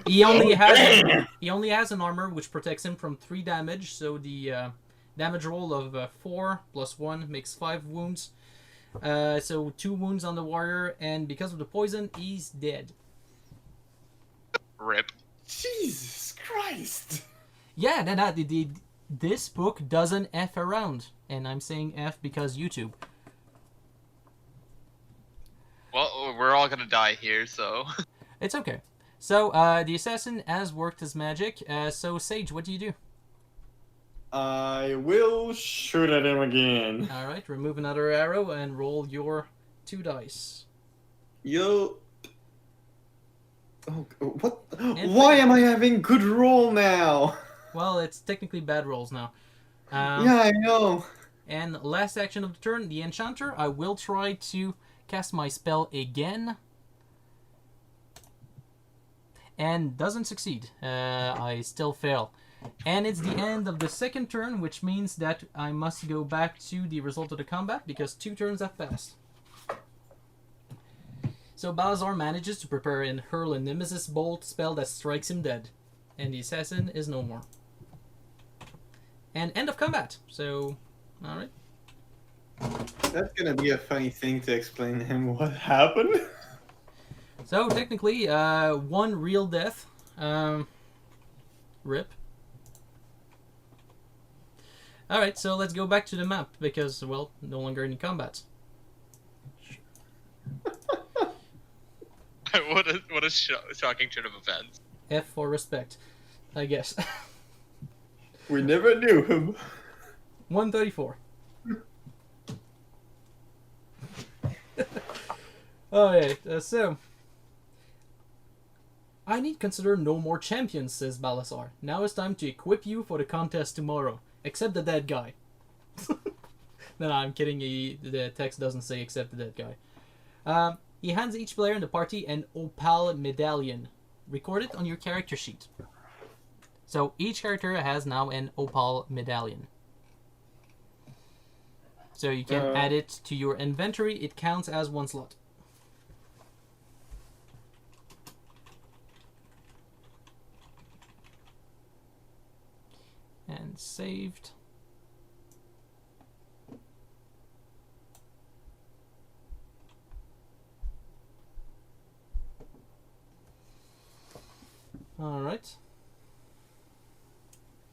Speaker 1: He only has an armor which protects him from 3 damage, so the damage roll of 4 plus 1 makes 5 wounds. So 2 wounds on the warrior, and because of the poison, he's dead.
Speaker 3: Rip.
Speaker 2: Jesus Christ!
Speaker 1: Yeah, this book doesn't F around, and I'm saying F because YouTube.
Speaker 3: Well, we're all gonna die here, so...
Speaker 1: It's okay. So, the assassin has worked his magic, so Sage, what do you do?
Speaker 2: I will shoot at him again.
Speaker 1: Alright, remove another arrow and roll your 2 dice.
Speaker 2: Yo. Oh, what? Why am I having good roll now?
Speaker 1: Well, it's technically bad rolls now.
Speaker 2: Yeah, I know.
Speaker 1: And last action of the turn, the Enchanter. I will try to cast my spell again. And doesn't succeed. I still fail. And it's the end of the second turn, which means that I must go back to the result of the combat because 2 turns have passed. So Balhazar manages to prepare and hurl a Nemesis Bolt spell that strikes him dead. And the assassin is no more. And end of combat. So, alright.
Speaker 2: That's gonna be a funny thing to explain to him what happened.
Speaker 1: So, technically, 1 real death. Rip. Alright, so let's go back to the map, because, well, no longer any combats.
Speaker 3: what a shocking turn of events.
Speaker 1: F for respect, I guess.
Speaker 2: We never knew him.
Speaker 1: 134. Alright, so... I need consider no more champions, says Balhazar. Now it's time to equip you for the contest tomorrow. Except the dead guy. No, I'm kidding. The text doesn't say except the dead guy. He hands each player in the party an opal medallion. Record it on your character sheet. So each character has now an opal medallion. So you can add it to your inventory. It counts as 1 slot. And saved. Alright.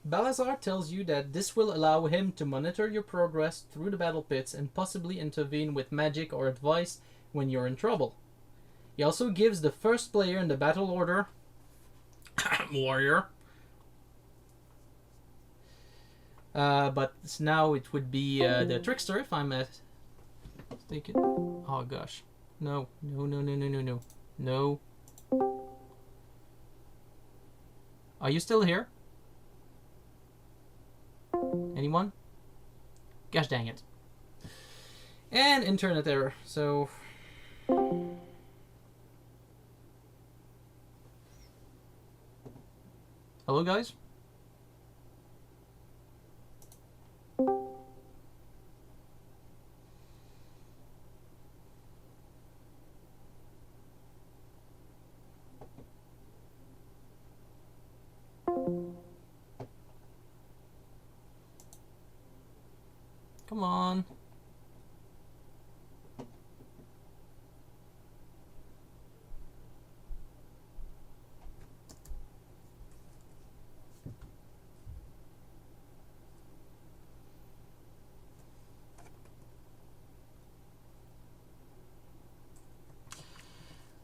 Speaker 1: Balhazar tells you that this will allow him to monitor your progress through the battle pits and possibly intervene with magic or advice when you're in trouble. He also gives the first player in the battle order warrior. But now it would be the trickster if I'm mistaken. Oh gosh. No. No. Are you still here? Anyone? Gosh dang it. And internet error, so... Hello, guys? Come on.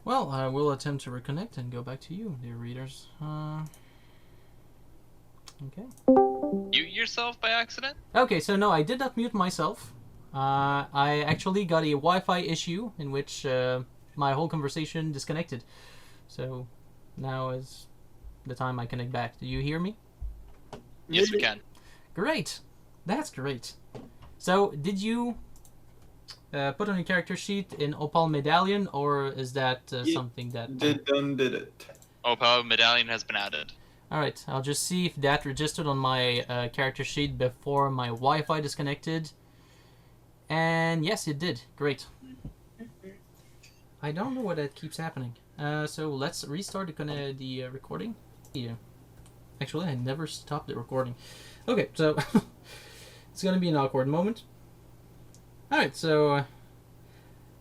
Speaker 1: Well, I will attempt to reconnect and go back to you, dear readers. Okay.
Speaker 3: Mute yourself by accident?
Speaker 1: Okay, so no, I did not mute myself. I actually got a Wi-Fi issue in which my whole conversation disconnected. So now is the time I connect back. Do you hear me?
Speaker 3: Yes, we can.
Speaker 1: Great. That's great. So, did you put on your character sheet in Opal Medallion, or is that something that...
Speaker 2: Did it.
Speaker 3: Opal Medallion has been added.
Speaker 1: Alright, I'll just see if that registered on my character sheet before my Wi-Fi disconnected. And yes, it did. Great. I don't know why that keeps happening. So let's restart the recording. Yeah. Actually, I never stopped the recording. Okay, so it's gonna be an awkward moment. Alright, so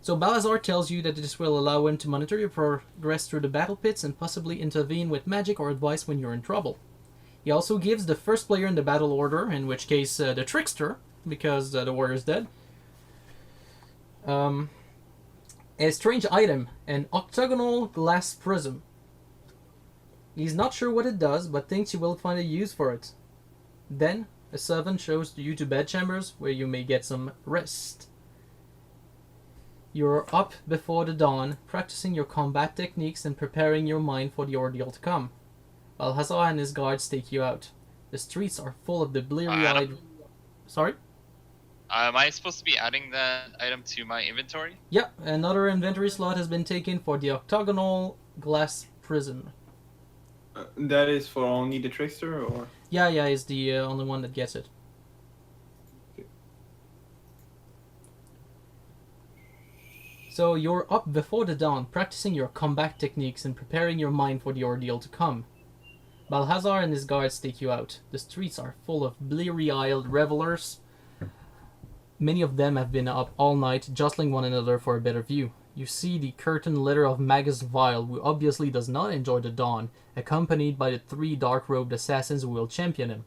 Speaker 1: Balhazar tells you that this will allow him to monitor your progress through the battle pits and possibly intervene with magic or advice when you're in trouble. He also gives the first player in the battle order, in which case the trickster, because the warrior's dead, a strange item, an octagonal glass prism. He's not sure what it does, but thinks you will find a use for it. Then, a servant shows you to bedchambers where you may get some rest. You're up before the dawn, practicing your combat techniques and preparing your mind for the ordeal to come. Balhazar and his guards take you out. The streets are full of the bleary-eyed... Sorry?
Speaker 3: Am I supposed to be adding that item to my inventory?
Speaker 1: Yep, another inventory slot has been taken for the octagonal glass prism.
Speaker 2: That is for only the trickster, or?
Speaker 1: Yeah, he's the only one that gets it. So you're up before the dawn, practicing your combat techniques and preparing your mind for the ordeal to come. Balhazar and his guards take you out. The streets are full of bleary-eyed revelers. Many of them have been up all night, jostling one another for a better view. You see the curtain litter of Magus Vile, who obviously does not enjoy the dawn, accompanied by the 3 dark-robed assassins who will champion him.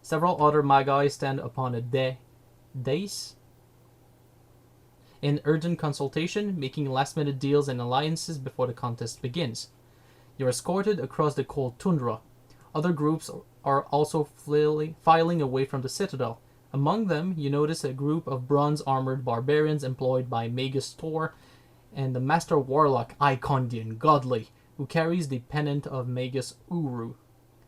Speaker 1: Several other Magi stand upon a dais in urgent consultation, making last-minute deals and alliances before the contest begins. You're escorted across the cold tundra. Other groups are also filing away from the citadel. Among them, you notice a group of bronze-armored barbarians employed by Magus Thor and the Master Warlock Icondian Godly, who carries the pennant of Magus Uru.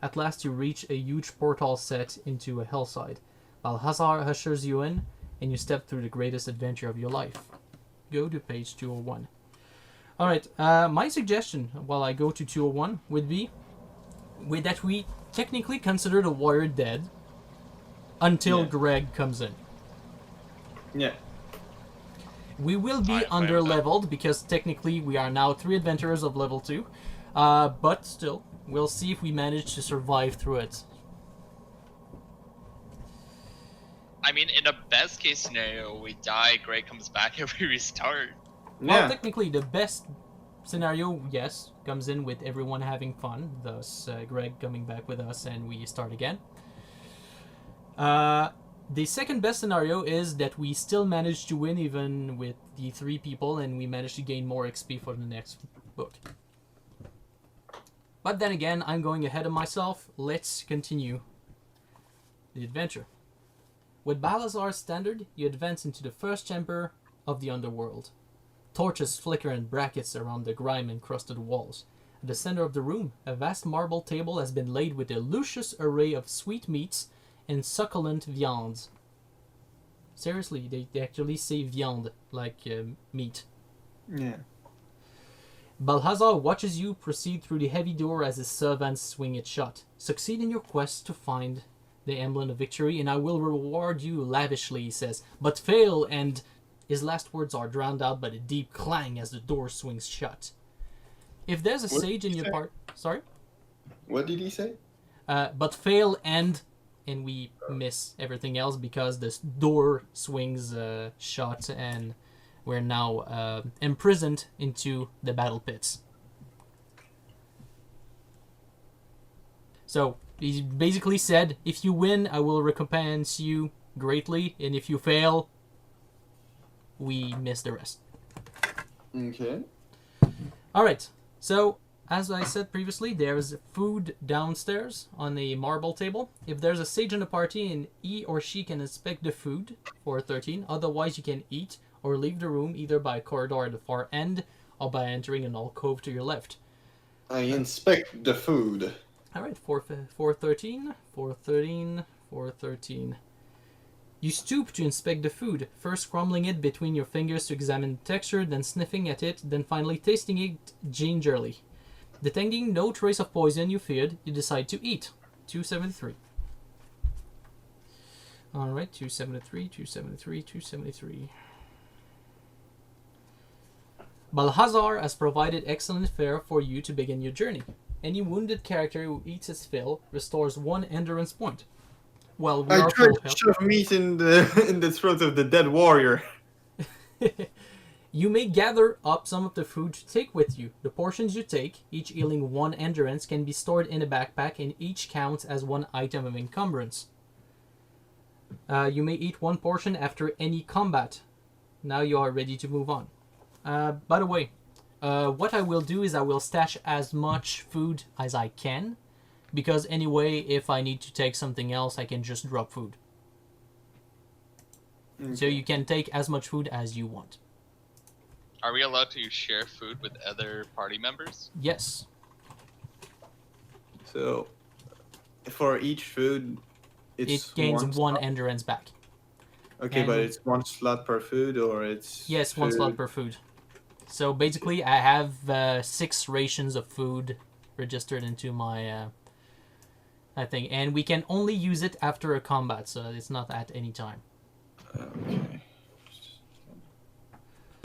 Speaker 1: At last you reach a huge portal set into a hillside. Balhazar ushers you in, and you step through the greatest adventure of your life. Go to page 201. Alright, my suggestion while I go to 201 would be that we technically consider the warrior dead until Greg comes in.
Speaker 2: Yeah.
Speaker 1: We will be under-leveled because technically we are now 3 adventurers of level 2. But still, we'll see if we manage to survive through it.
Speaker 3: I mean, in a best case scenario, we die, Greg comes back, and we restart.
Speaker 1: Well, technically, the best scenario, yes, comes in with everyone having fun, thus Greg coming back with us and we start again. The second best scenario is that we still manage to win even with the 3 people and we manage to gain more XP for the next book. But then again, I'm going ahead of myself. Let's continue the adventure. With Balhazar's standard, you advance into the first chamber of the underworld. Torches flicker in brackets around the grime-encrusted walls. At the center of the room, a vast marble table has been laid with a luscious array of sweet meats and succulent viands. Seriously, they actually say viande, like meat.
Speaker 2: Yeah.
Speaker 1: Balhazar watches you proceed through the heavy door as his servants swing it shut. Succeed in your quest to find the Emblem of Victory, and I will reward you lavishly, he says. But fail, and his last words are drowned out by the deep clang as the door swings shut. If there's a sage in your part... Sorry?
Speaker 2: What did he say?
Speaker 1: But fail, and we miss everything else because this door swings shut and we're now imprisoned into the Battlepits. So he basically said, if you win, I will recompense you greatly, and if you fail, we miss the rest.
Speaker 2: Okay.
Speaker 1: Alright, so as I said previously, there's food downstairs on the marble table. If there's a sage in the party, and he or she can inspect the food for 13, otherwise you can eat or leave the room either by a corridor at the far end or by entering an alcove to your left.
Speaker 2: I inspect the food.
Speaker 1: Alright, 413, 413, 413. You stoop to inspect the food, first crumbling it between your fingers to examine the texture, then sniffing at it, then finally tasting it gingerly. Detecting no trace of poison you feared, you decide to eat. 273. Alright, 273, 273, 273. Balhazar has provided excellent fare for you to begin your journey. Any wounded character who eats his fill restores 1 endurance point. Well, we
Speaker 2: I
Speaker 1: are
Speaker 2: tried
Speaker 1: full
Speaker 2: to
Speaker 1: health.
Speaker 2: shove meat in the throat of the dead warrior.
Speaker 1: You may gather up some of the food to take with you. The portions you take, each yielding 1 endurance, can be stored in a backpack and each counts as 1 item of encumbrance. You may eat 1 portion after any combat. Now you are ready to move on. By the way, what I will do is I will stash as much food as I can, because anyway, if I need to take something else, I can just drop food.
Speaker 2: Okay.
Speaker 1: So you can take as much food as you want.
Speaker 3: Are we allowed to share food with other party members?
Speaker 1: Yes.
Speaker 2: So, for each food,
Speaker 1: It
Speaker 2: it's
Speaker 1: gains 1
Speaker 2: slot?
Speaker 1: endurance back.
Speaker 2: Okay, but
Speaker 1: and-
Speaker 2: it's 1 slot per food, or it's...
Speaker 1: Yes, 1 slot per food. So basically, I have 6 rations of food registered into my thing, and we can only use it after a combat, so it's not at any time.
Speaker 2: Okay.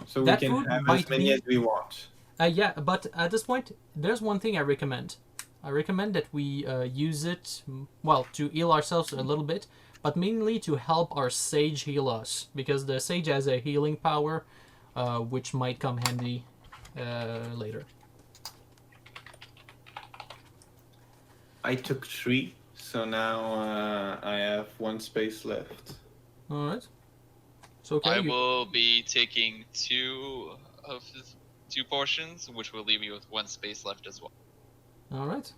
Speaker 2: So we
Speaker 1: That
Speaker 2: can
Speaker 1: food
Speaker 2: have as
Speaker 1: might
Speaker 2: many
Speaker 1: be-
Speaker 2: as we want.
Speaker 1: Yeah, but at this point, there's one thing I recommend. I recommend that we use it, well, to heal ourselves a little bit, but mainly to help our sage heal us, because the sage has a healing power, which might come handy later.
Speaker 2: I took 3, so now I have 1 space left.
Speaker 1: Alright. So, okay,
Speaker 3: I will be taking 2 portions, which will leave you with 1 space left as well.
Speaker 1: Alright.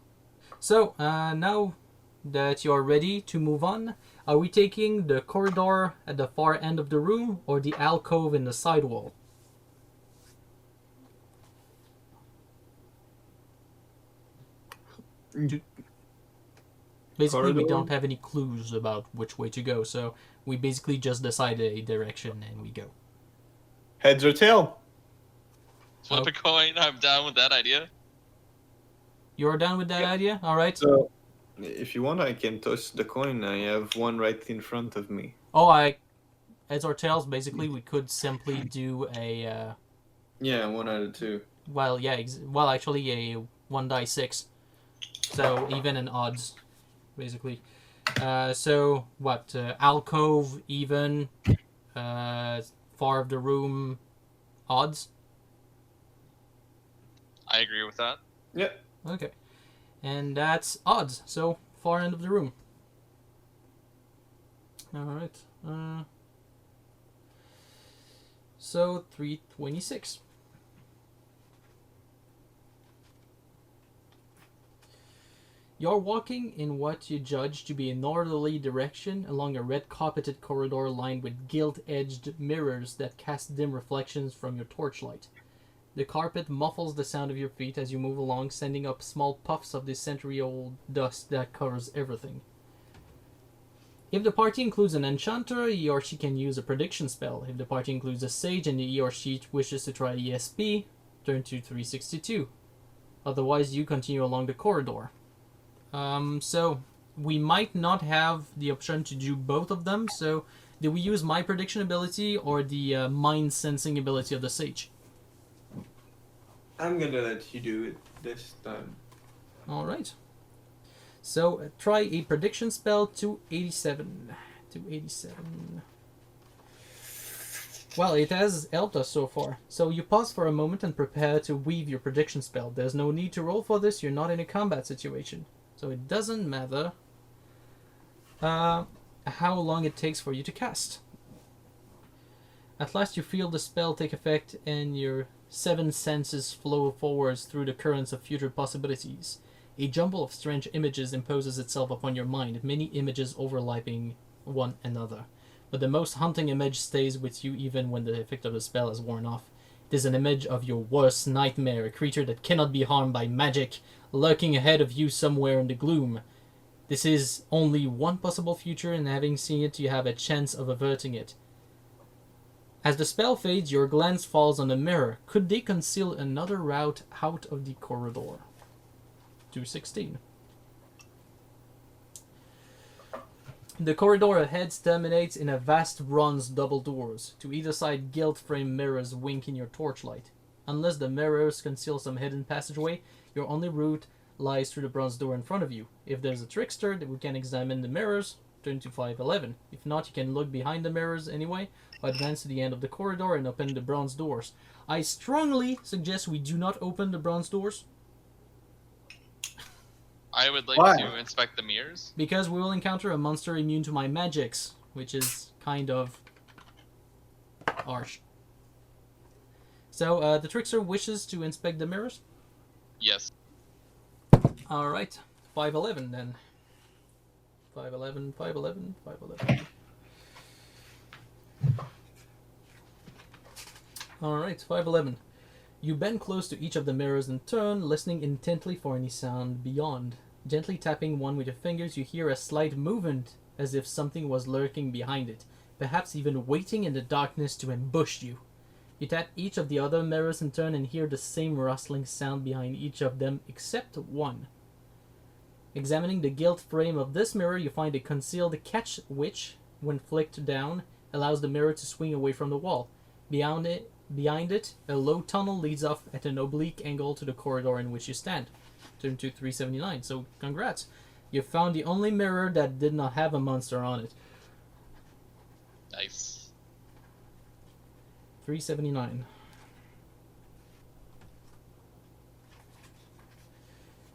Speaker 1: So, now that you're ready to move on, are we taking the corridor at the far end of the room or the alcove in the side wall? Basically, we
Speaker 2: Corridor?
Speaker 1: don't have any clues about which way to go, so we basically just decide a direction and we go.
Speaker 2: Heads or tail?
Speaker 3: Flip a coin, I'm down with that idea.
Speaker 1: You're down with that idea? Alright.
Speaker 2: So, if you want, I can toss the coin. I have 1 right in front of me.
Speaker 1: Oh, heads or tails, basically, we could simply do a,
Speaker 2: Yeah, 1 out of 2.
Speaker 1: well, yeah, actually a 1 die 6. So, even and odds, basically. So, what? Alcove, even, far of the room, odds?
Speaker 3: I agree with that.
Speaker 2: Yeah.
Speaker 1: Okay. And that's odds. So, far end of the room. Alright. So, 326. You're walking in what you judge to be a northerly direction along a red carpeted corridor lined with gilt-edged mirrors that cast dim reflections from your torchlight. The carpet muffles the sound of your feet as you move along, sending up small puffs of the century-old dust that covers everything. If the party includes an enchanter, he or she can use a prediction spell. If the party includes a sage and he or she wishes to try ESP, turn to 362. Otherwise, you continue along the corridor. So we might not have the option to do both of them. So do we use my prediction ability or the mind sensing ability of the sage?
Speaker 2: I'm gonna let you do it this time.
Speaker 1: All right. So try a prediction spell, 287. 287. Well, it has helped us so far. So you pause for a moment and prepare to weave your prediction spell. There's no need to roll for this. You're not in a combat situation. So it doesn't matter how long it takes for you to cast. At last you feel the spell take effect and your 7 senses flow forwards through the currents of future possibilities. A jumble of strange images imposes itself upon your mind, many images overlapping one another. But the most haunting image stays with you even when the effect of the spell is worn off. It is an image of your worst nightmare, a creature that cannot be harmed by magic, lurking ahead of you somewhere in the gloom. This is only one possible future, and having seen it, you have a chance of averting it. As the spell fades, your glance falls on the mirror. Could they conceal another route out of the corridor? 216. The corridor ahead terminates in a vast bronze double doors. To either side, gilt-framed mirrors wink in your torchlight. Unless the mirrors conceal some hidden passageway, your only route lies through the bronze door in front of you. If there's a trickster, we can examine the mirrors. Turn to 511. If not, you can look behind the mirrors anyway, or advance to the end of the corridor and open the bronze doors. I strongly suggest we do not open the bronze doors.
Speaker 3: I would like
Speaker 2: Why?
Speaker 3: to inspect the mirrors.
Speaker 1: Because we will encounter a monster immune to my magics, which is kind of harsh. So, the trickster wishes to inspect the mirrors?
Speaker 3: Yes.
Speaker 1: Alright, 511 then. 511, 511, 511. Alright, 511. You bend close to each of the mirrors and turn, listening intently for any sound beyond. Gently tapping one with your fingers, you hear a slight movement, as if something was lurking behind it, perhaps even waiting in the darkness to ambush you. You tap each of the other mirrors in turn and hear the same rustling sound behind each of them, except one. Examining the gilt frame of this mirror, you find a concealed catch which, when flicked down, allows the mirror to swing away from the wall. Behind it, a low tunnel leads off at an oblique angle to the corridor in which you stand. Turn to 379, so congrats. You found the only mirror that did not have a monster on it.
Speaker 3: Nice.
Speaker 1: 379.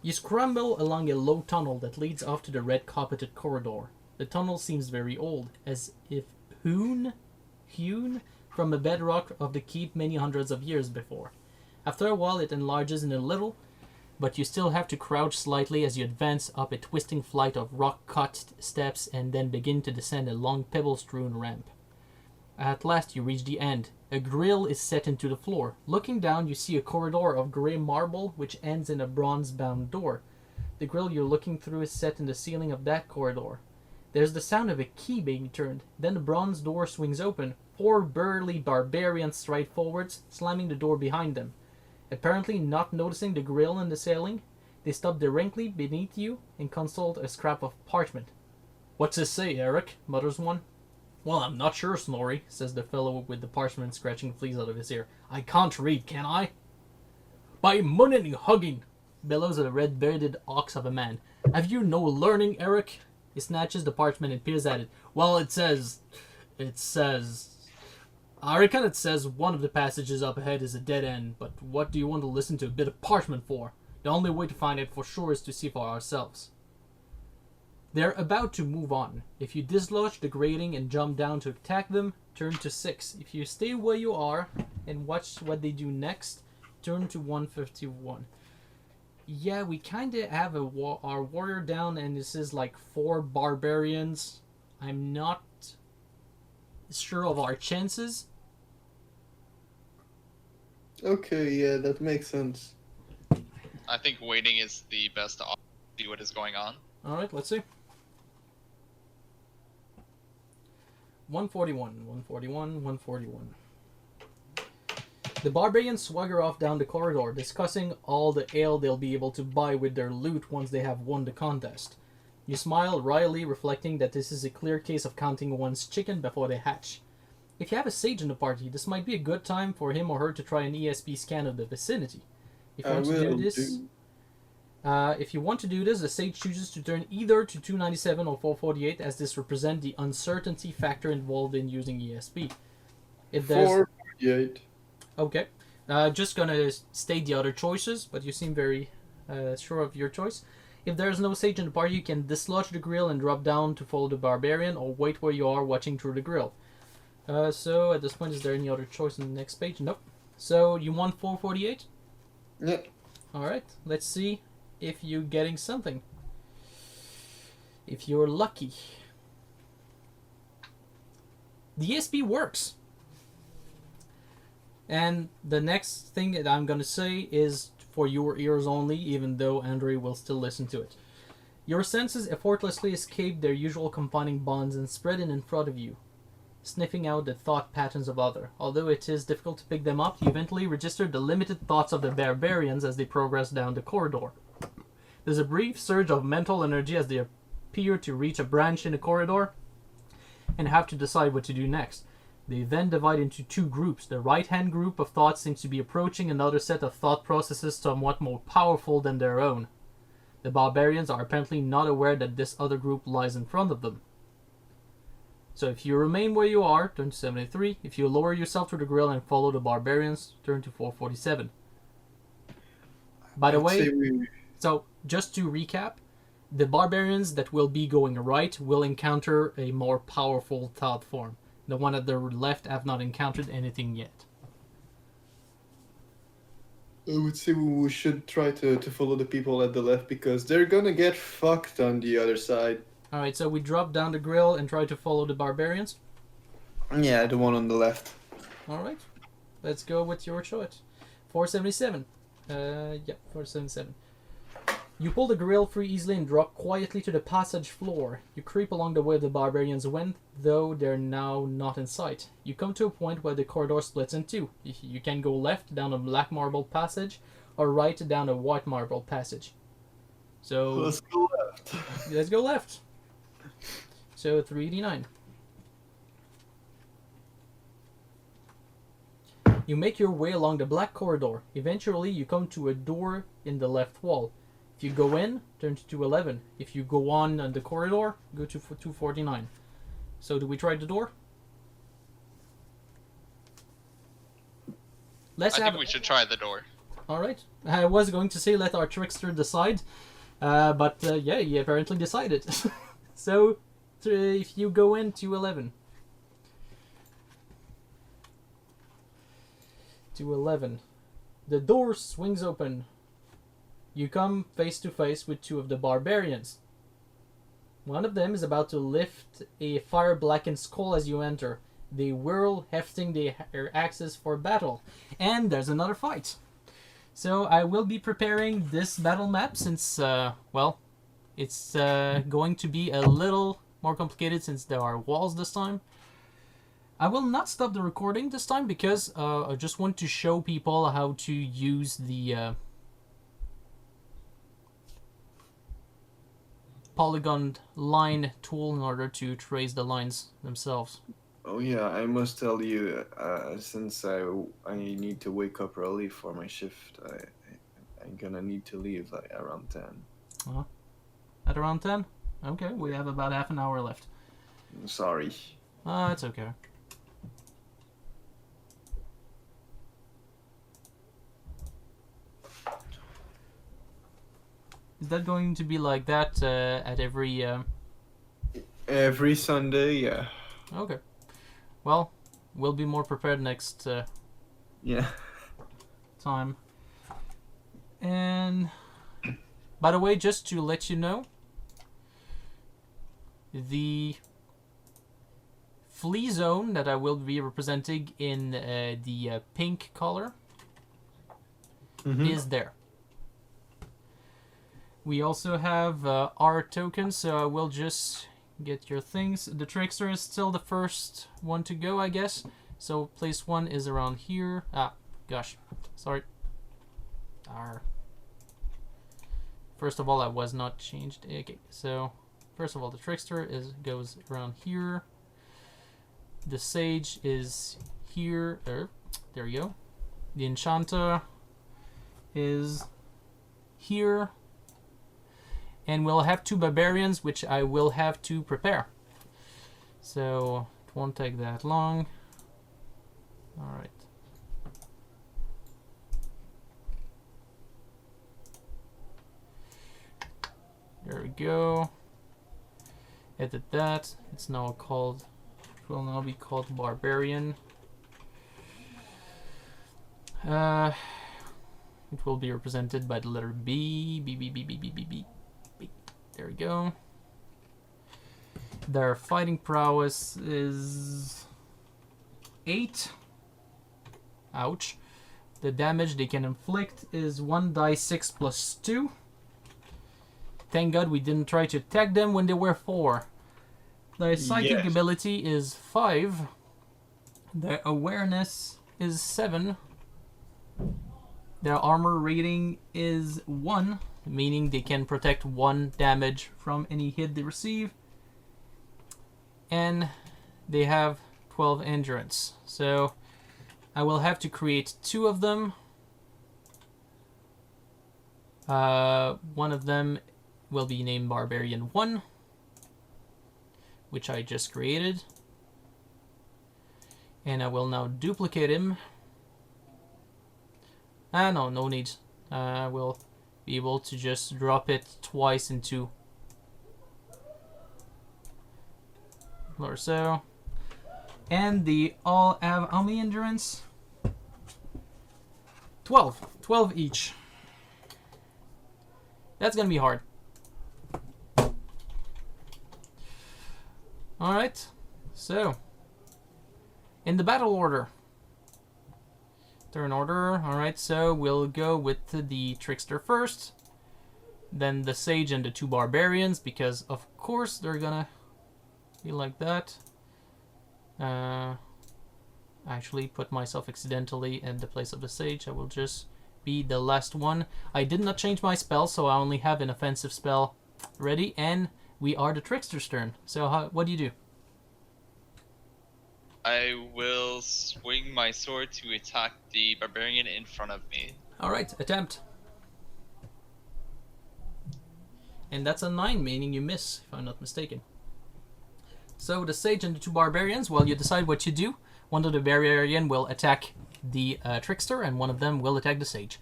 Speaker 1: You scramble along a low tunnel that leads off to the red carpeted corridor. The tunnel seems very old, as if hewn from a bedrock of the keep many hundreds of years before. After a while it enlarges in a little, but you still have to crouch slightly as you advance up a twisting flight of rock-cut steps and then begin to descend a long pebble-strewn ramp. At last you reach the end. A grill is set into the floor. Looking down, you see a corridor of grey marble which ends in a bronze-bound door. The grill you're looking through is set in the ceiling of that corridor. There's the sound of a key being turned. Then the bronze door swings open. 4 burly barbarians stride forwards, slamming the door behind them. Apparently not noticing the grill in the ceiling, they stop directly beneath you and consult a scrap of parchment. "What's this say, Eric?" mutters one. "Well, I'm not sure, Snorri," says the fellow with the parchment, scratching fleas out of his ear. "I can't read, can I?" "By munning hugging," bellows the red-bearded ox of a man. "Have you no learning, Eric?" He snatches the parchment and peers at it. "Well, it says... I reckon it says one of the passages up ahead is a dead end, but what do you want to listen to a bit of parchment for? The only way to find it for sure is to see for ourselves. They're about to move on. If you dislodge the grating and jump down to attack them, turn to 6. If you stay where you are and watch what they do next, turn to 151. Yeah, we kind of have our warrior down, and this is like 4 barbarians. I'm not sure of our chances.
Speaker 2: Okay, yeah, that makes sense.
Speaker 3: I think waiting is the best option to see what is going on.
Speaker 1: Alright, let's see. 141, 141, 141. The barbarians swagger off down the corridor, discussing all the ale they'll be able to buy with their loot once they have won the contest. You smile wryly, reflecting that this is a clear case of counting one's chicken before they hatch. If you have a sage in the party, this might be a good time for him or her to try an ESP scan of the vicinity. If you want to do this, the sage chooses to turn either to 297 or 448, as this represents the uncertainty factor involved in using ESP. If there's
Speaker 2: 448.
Speaker 1: Okay. Just gonna state the other choices, but you seem very sure of your choice. If there's no sage in the party, you can dislodge the grill and drop down to follow the barbarian, or wait where you are watching through the grill. So at this point, is there any other choice on the next page? Nope. So you want 448?
Speaker 2: Yep.
Speaker 1: Alright, let's see if you're getting something. If you're lucky. The ESP works. And the next thing that I'm going to say is for your ears only, even though Andre will still listen to it. Your senses effortlessly escape their usual confining bonds and spread in front of you, sniffing out the thought patterns of others. Although it is difficult to pick them up, you eventually register the limited thoughts of the barbarians as they progress down the corridor. There's a brief surge of mental energy as they appear to reach a branch in the corridor and have to decide what to do next. They then divide into 2 groups. The right-hand group of thoughts seems to be approaching another set of thought processes somewhat more powerful than their own. The barbarians are apparently not aware that this other group lies in front of them. So if you remain where you are, turn to 73. If you lower yourself to the grill and follow the barbarians, turn to 447. By the way, so just to recap, the barbarians that will be going right will encounter a more powerful thought form. The one at the left have not encountered anything yet.
Speaker 2: I would say we should try to follow the people at the left, because they're gonna get fucked on the other side.
Speaker 1: Alright, so we drop down the grill and try to follow the barbarians?
Speaker 2: Yeah, the one on the left.
Speaker 1: Alright, let's go with your choice. 477. 477. You pull the grill free easily and drop quietly to the passage floor. You creep along the way the barbarians went, though they're now not in sight. You come to a point where the corridor splits in 2. You can go left down a black marble passage, or right down a white marble passage. So
Speaker 2: let's go left.
Speaker 1: Let's go left. So 389. You make your way along the black corridor. Eventually, you come to a door in the left wall. If you go in, turn to 211. If you go on the corridor, go to 249. So do we try the door?
Speaker 3: I think we should try the door.
Speaker 1: Alright. I was going to say let our trickster decide, but yeah, he apparently decided. So, if you go in, 211. 211. The door swings open. You come face to face with 2 of the barbarians. One of them is about to lift a fire-blackened skull as you enter. They whirl, hefting their axes for battle. And there's another fight. So I will be preparing this battle map since, well, it's going to be a little more complicated since there are walls this time. I will not stop the recording this time because I just want to show people how to use the polygon line tool in order to trace the lines themselves.
Speaker 2: Oh yeah, I must tell you, since I need to wake up early for my shift, I'm gonna need to leave like around 10.
Speaker 1: At around 10? Okay, we have about half an hour left.
Speaker 2: Sorry.
Speaker 1: It's okay. Is that going to be like that at every?
Speaker 2: Every Sunday, yeah.
Speaker 1: Okay. Well, we'll be more prepared next
Speaker 2: Yeah.
Speaker 1: time. And by the way, just to let you know, the flea zone that I will be representing in the pink color is there. We also have our tokens, so I will just get your things. The trickster is still the first one to go, I guess. So place 1 is around here. Ah, gosh, sorry. First of all, I was not changed. Okay, so first of all, the trickster goes around here. The sage is here. There you go. The enchanter is here. And we'll have 2 barbarians, which I will have to prepare. So it won't take that long. Alright. There we go. Edit that. It's now called, it will now be called Barbarian. It will be represented by the letter B. B, B, B, B, B, B, B. There we go. Their fighting prowess is 8. Ouch. The damage they can inflict is 1d6 plus 2. Thank God we didn't try to attack them when they were 4. Their psychic ability is 5. Their awareness is 7. Their armor rating is 1, meaning they can protect 1 damage from any hit they receive. And they have 12 endurance. So I will have to create 2 of them. One of them will be named Barbarian 1, which I just created. And I will now duplicate him. No need. I will be able to just drop it twice into or so. And they all have how many endurance? 12. 12 each. That's gonna be hard. Alright. So in the battle order. Turn order. Alright, so we'll go with the trickster first. Then the sage and the 2 barbarians, because of course they're gonna be like that. Actually put myself accidentally in the place of the sage. I will just be the last one. I did not change my spell, so I only have an offensive spell ready, and we are the trickster's turn. So what do you do?
Speaker 3: I will swing my sword to attack the barbarian in front of me.
Speaker 1: Alright, attempt. And that's a 9, meaning you miss, if I'm not mistaken. So the sage and the 2 barbarians, well, you decide what you do. One of the barbarian will attack the trickster, and one of them will attack the sage.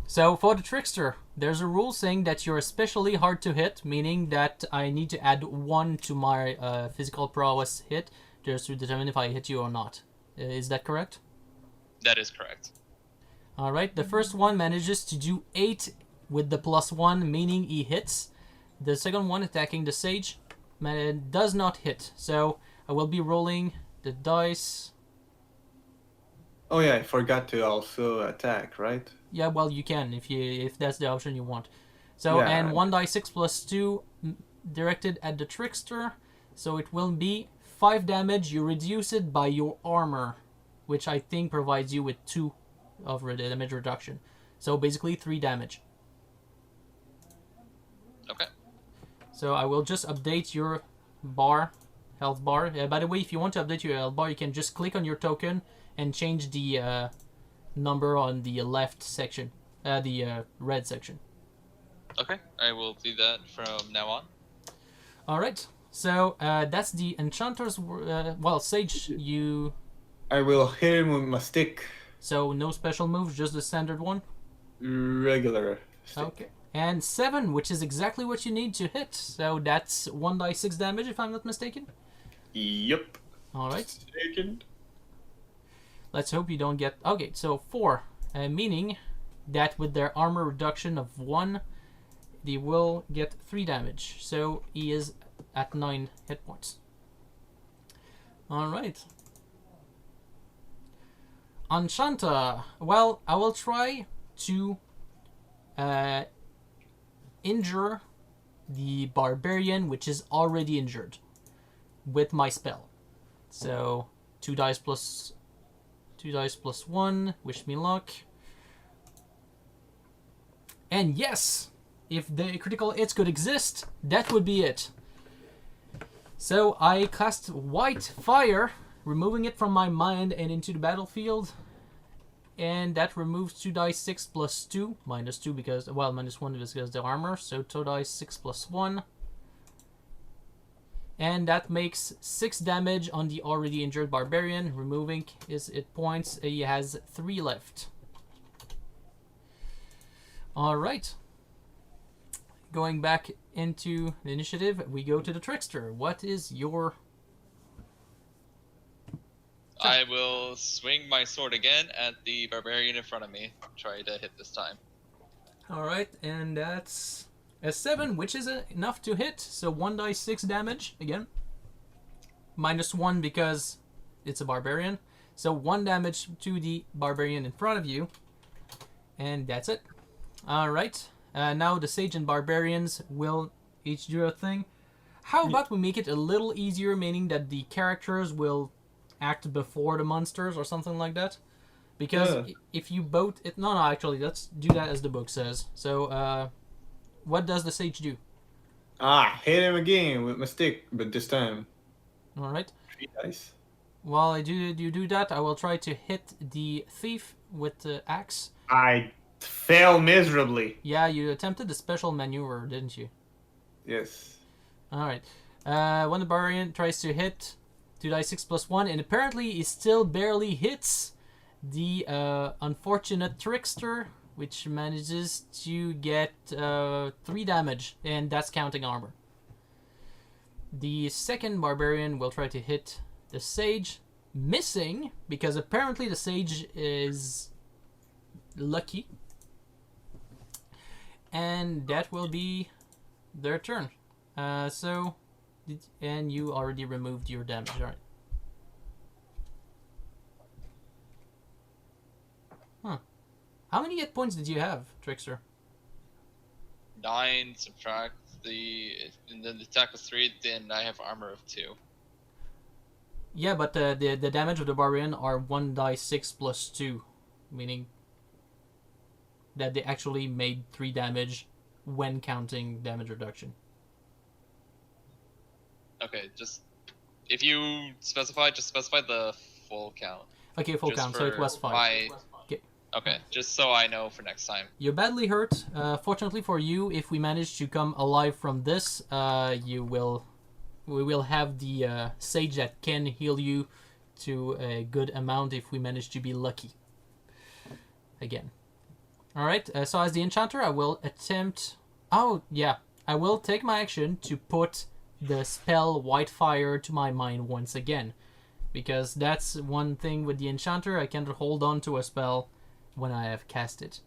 Speaker 1: So for the trickster, there's a rule saying that you're especially hard to hit, meaning that I need to add 1 to my physical prowess hit just to determine if I hit you or not. Is that correct?
Speaker 3: That is correct.
Speaker 1: Alright, the first one manages to do 8 with the +1, meaning he hits. The second one, attacking the sage, does not hit. So I will be rolling the dice.
Speaker 2: Oh yeah, I forgot to also attack, right?
Speaker 1: Yeah, well, you can if that's the option you want. So,
Speaker 2: yeah.
Speaker 1: And 1d6 plus 2 directed at the trickster. So it will be 5 damage. You reduce it by your armor, which I think provides you with 2 of damage reduction. So basically 3 damage.
Speaker 3: Okay.
Speaker 1: So I will just update your bar, health bar. By the way, if you want to update your health bar, you can just click on your token and change the number on the left section, the red section.
Speaker 3: Okay, I will do that from now on.
Speaker 1: Alright, so that's the enchanter's, well, sage, you...
Speaker 2: I will hit him with my stick.
Speaker 1: So no special moves, just the standard one?
Speaker 2: Regular stick.
Speaker 1: Okay. And 7, which is exactly what you need to hit. So that's 1d6 damage, if I'm not mistaken.
Speaker 2: Yep.
Speaker 1: Alright.
Speaker 2: Second.
Speaker 1: Let's hope you don't get... Okay, so 4. Meaning that with their armor reduction of 1, they will get 3 damage. So he is at 9 hit points. Alright. Enchanta. Well, I will try to injure the barbarian, which is already injured, with my spell. So 2 dice plus 1. Wish me luck. And yes, if the critical hits could exist, that would be it. So I cast White Fire, removing it from my mind and into the battlefield. And that removes 2 dice 6 plus 2. Minus 2 because... Well, minus 1 because the armor. So 2 dice 6 plus 1. And that makes 6 damage on the already injured barbarian. Removing his hit points. He has 3 left. Alright. Going back into the initiative, we go to the Trickster. What is your...
Speaker 3: I will swing my sword again at the barbarian in front of me. Try to hit this time.
Speaker 1: Alright, and that's a 7, which is enough to hit. So 1 dice 6 damage again. Minus 1 because it's a barbarian. So 1 damage to the barbarian in front of you. And that's it. Alright, now the sage and barbarians will each do a thing. How about we make it a little easier, meaning that the characters will act before the monsters or something like that? Because if you both... No, actually, let's do that as the book says. So, what does the sage do?
Speaker 2: Hit him again with my stick, but this time.
Speaker 1: Alright.
Speaker 2: 3 dice.
Speaker 1: While you do that, I will try to hit the thief with the axe.
Speaker 2: I fail miserably.
Speaker 1: Yeah, you attempted the special maneuver, didn't you?
Speaker 2: Yes.
Speaker 1: Alright. When the barbarian tries to hit 2 dice 6 plus 1, and apparently he still barely hits the unfortunate trickster, which manages to get 3 damage, and that's counting armor. The second barbarian will try to hit the sage, missing, because apparently the sage is lucky. And that will be their turn. And you already removed your damage, alright. Huh. How many hit points did you have, Trickster?
Speaker 3: 9, subtract and then the attack was 3, then I have armor of 2.
Speaker 1: Yeah, but the damage of the barbarian are 1 dice 6 plus 2, meaning that they actually made 3 damage when counting damage reduction.
Speaker 3: Okay, just if you specify, just specify the full count.
Speaker 1: Okay, full
Speaker 3: Just
Speaker 1: count, so it
Speaker 3: for
Speaker 1: was 5.
Speaker 3: Okay, just so I know for next time.
Speaker 1: You're badly hurt. Fortunately for you, if we manage to come alive from this, we will have the sage that can heal you to a good amount if we manage to be lucky. Again. Alright, so as the enchanter, I will attempt... Oh, yeah. I will take my action to put the spell White Fire to my mind once again. Because that's one thing with the enchanter, I can't hold on to a spell when I have cast it.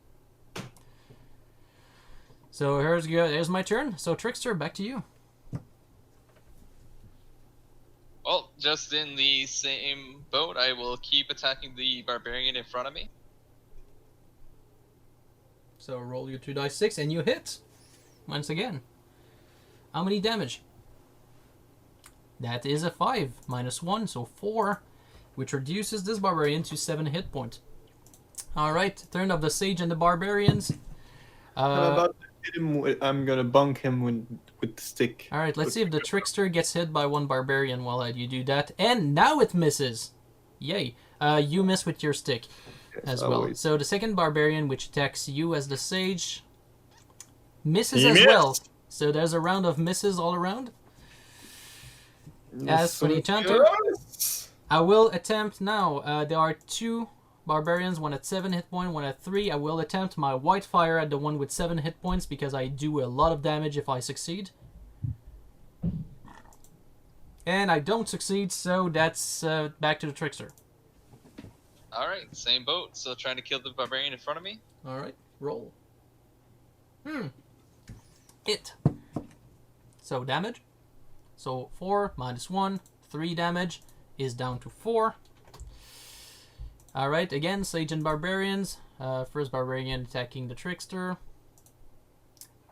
Speaker 1: So here's my turn. So Trickster, back to you.
Speaker 3: Well, just in the same boat, I will keep attacking the barbarian in front of me.
Speaker 1: So roll your 2 dice 6 and you hit. Once again. How many damage? That is a 5. Minus 1, so 4. Which reduces this barbarian to 7 hit points. Alright, turn of the sage and the barbarians.
Speaker 2: How about hit him I'm gonna bunk him with the stick.
Speaker 1: Alright, let's see if the trickster gets hit by one barbarian while you do that. And now it misses! Yay. You miss with your stick as well.
Speaker 2: Always.
Speaker 1: So the second barbarian, which attacks you as the sage, misses as well. So there's a round of misses all around. As for the enchanter, I will attempt now. There are 2 barbarians, one at 7 hit points, one at 3. I will attempt my white fire at the one with 7 hit points because I do a lot of damage if I succeed. And I don't succeed, so that's back to the trickster.
Speaker 3: Alright, same boat. Still trying to kill the barbarian in front of me.
Speaker 1: Alright, roll. Hit. So damage. So 4 minus 1, 3 damage is down to 4. Alright, again, Sage and Barbarians. First Barbarian attacking the Trickster.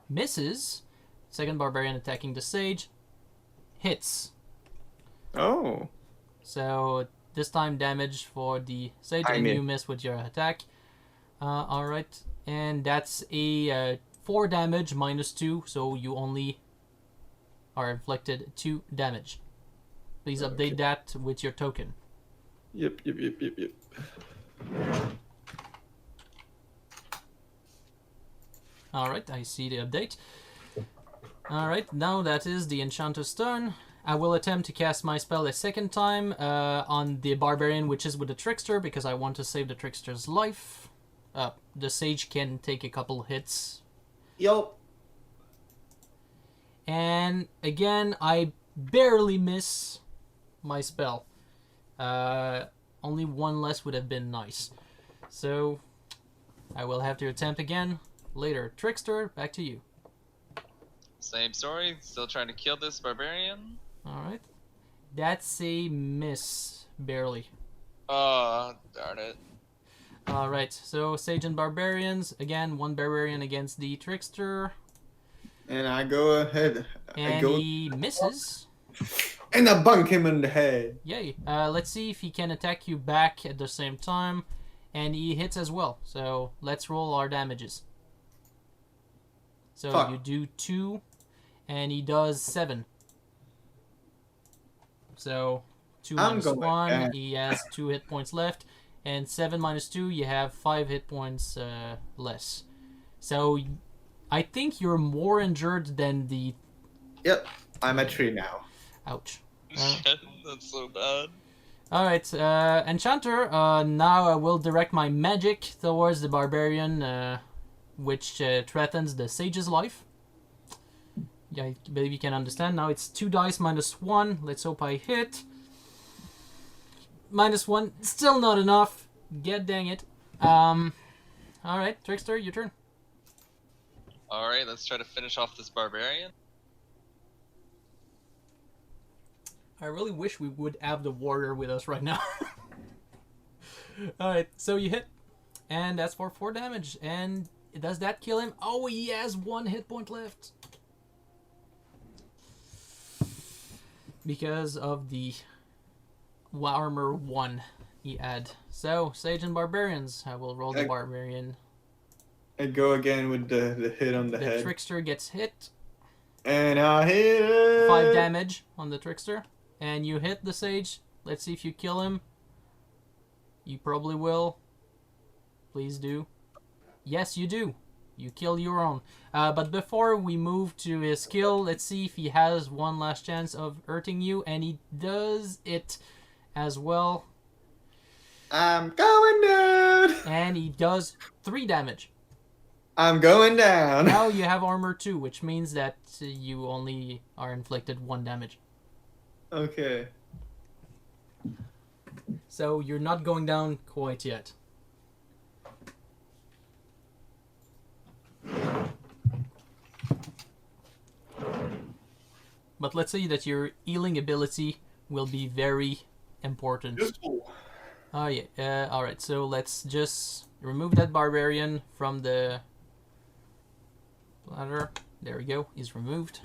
Speaker 1: Misses. Second Barbarian attacking the Sage. Hits.
Speaker 2: Oh.
Speaker 1: So this time damage for the Sage, and you miss with your attack. Alright, and that's a 4 damage minus 2, so you only are inflicted 2 damage. Please update that with your token.
Speaker 2: Yep.
Speaker 1: Alright, I see the update. Alright, now that is the Enchanter's turn. I will attempt to cast my spell a second time on the Barbarian, which is with the Trickster, because I want to save the Trickster's life. The Sage can take a couple hits.
Speaker 2: Yup.
Speaker 1: And again, I barely miss my spell. Only one less would have been nice. So I will have to attempt again later. Trickster, back to you.
Speaker 3: Same story. Still trying to kill this barbarian.
Speaker 1: Alright. That's a miss. Barely.
Speaker 3: Oh, darn it.
Speaker 1: Alright, so Sage and Barbarians. Again, one Barbarian against the Trickster.
Speaker 2: And I go ahead.
Speaker 1: And he misses.
Speaker 2: And I bunk him in the head.
Speaker 1: Yay. Let's see if he can attack you back at the same time. And he hits as well. So let's roll our damages. So
Speaker 2: Fuck.
Speaker 1: you do 2. And he does 7. So 2 minus 1. He has 2 hit points left. And 7 minus 2, you have 5 hit points less. So I think you're more injured than the...
Speaker 2: Yep. I'm at 3 now.
Speaker 1: Ouch.
Speaker 3: That's so bad.
Speaker 1: Alright, Enchanter, now I will direct my magic towards the Barbarian, which threatens the Sage's life. Yeah, I believe you can understand. Now it's 2 dice minus 1. Let's hope I hit. Minus 1. Still not enough. God dang it. Alright, Trickster, your turn.
Speaker 3: Alright, let's try to finish off this barbarian.
Speaker 1: I really wish we would have the warrior with us right now. Alright, so you hit. And that's for 4 damage. And does that kill him? Oh, he has 1 hit point left. Because of the armor 1 he had. So, Sage and Barbarians. I will roll the Barbarian.
Speaker 2: I go again with the hit on the head.
Speaker 1: The Trickster gets hit.
Speaker 2: And I hit it.
Speaker 1: 5 damage on the Trickster. And you hit the Sage. Let's see if you kill him. You probably will. Please do. Yes, you do. You kill your own. But before we move to his kill, let's see if he has one last chance of hurting you. And he does it as well.
Speaker 2: I'm going down.
Speaker 1: And he does 3 damage.
Speaker 2: I'm going down.
Speaker 1: Now you have armor 2, which means that you only are inflicted 1 damage.
Speaker 2: Okay.
Speaker 1: So you're not going down quite yet. But let's say that your healing ability will be very important. Oh yeah. Alright, so let's just remove that barbarian from the ladder. There we go. He's removed.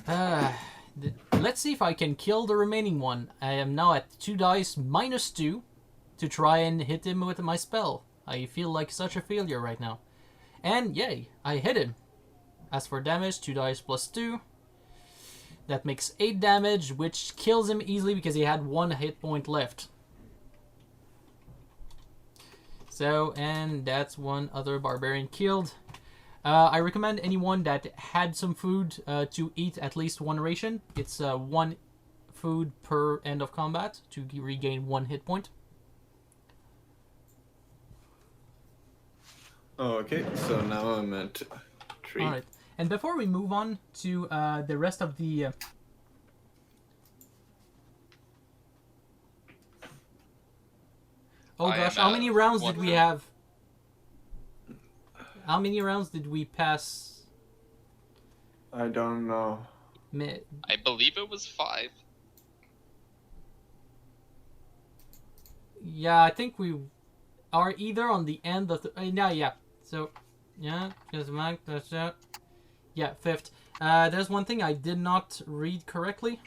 Speaker 1: Let's see if I can kill the remaining one. I am now at 2 dice minus 2 to try and hit him with my spell. I feel like such a failure right now. And yay, I hit him. As for damage, 2 dice plus 2. That makes 8 damage, which kills him easily because he had 1 hit point left. So, and that's one other barbarian killed. I recommend anyone that had some food to eat at least 1 ration. It's 1 food per end of combat to regain 1 hit point.
Speaker 2: Oh, okay. So now I'm at 3.
Speaker 1: All right. And before we move on to the rest of the... Oh gosh, how many rounds did we have? How many rounds did we pass?
Speaker 2: I don't know.
Speaker 3: I believe it was 5.
Speaker 1: Yeah, I think we are either on the end of the... yeah. So, yeah, just mark that's that. Yeah, 5th. There's one thing I did not read correctly.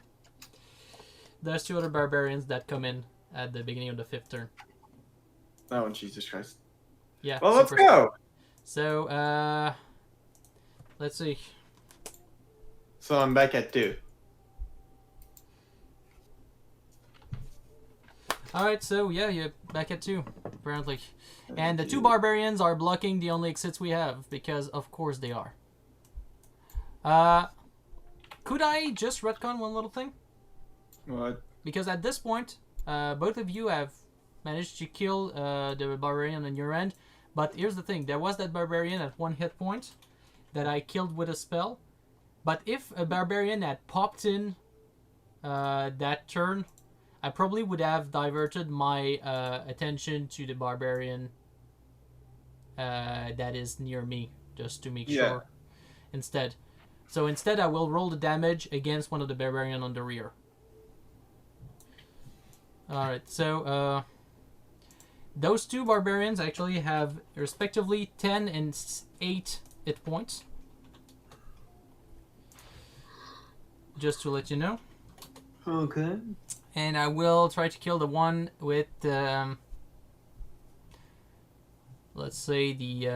Speaker 1: There's 2 other barbarians that come in at the beginning of the 5th turn.
Speaker 2: Oh, Jesus Christ.
Speaker 1: Yeah.
Speaker 2: Well, let's go.
Speaker 1: So, let's see.
Speaker 2: So I'm back at 2.
Speaker 1: Alright, so yeah, you're back at 2, apparently. And the 2 barbarians are blocking the only exits we have, because of course they are. Could I just retcon one little thing?
Speaker 2: What?
Speaker 1: Because at this point, both of you have managed to kill the barbarian on your end. But here's the thing, there was that barbarian at 1 hit point that I killed with a spell. But if a barbarian had popped in that turn, I probably would have diverted my attention to the barbarian that is near me, just to make sure instead. So instead I will roll the damage against one of the barbarian on the rear. Alright, so those 2 barbarians actually have respectively 10 and 8 hit points. Just to let you know.
Speaker 2: Okay.
Speaker 1: And I will try to kill the one with, let's say, the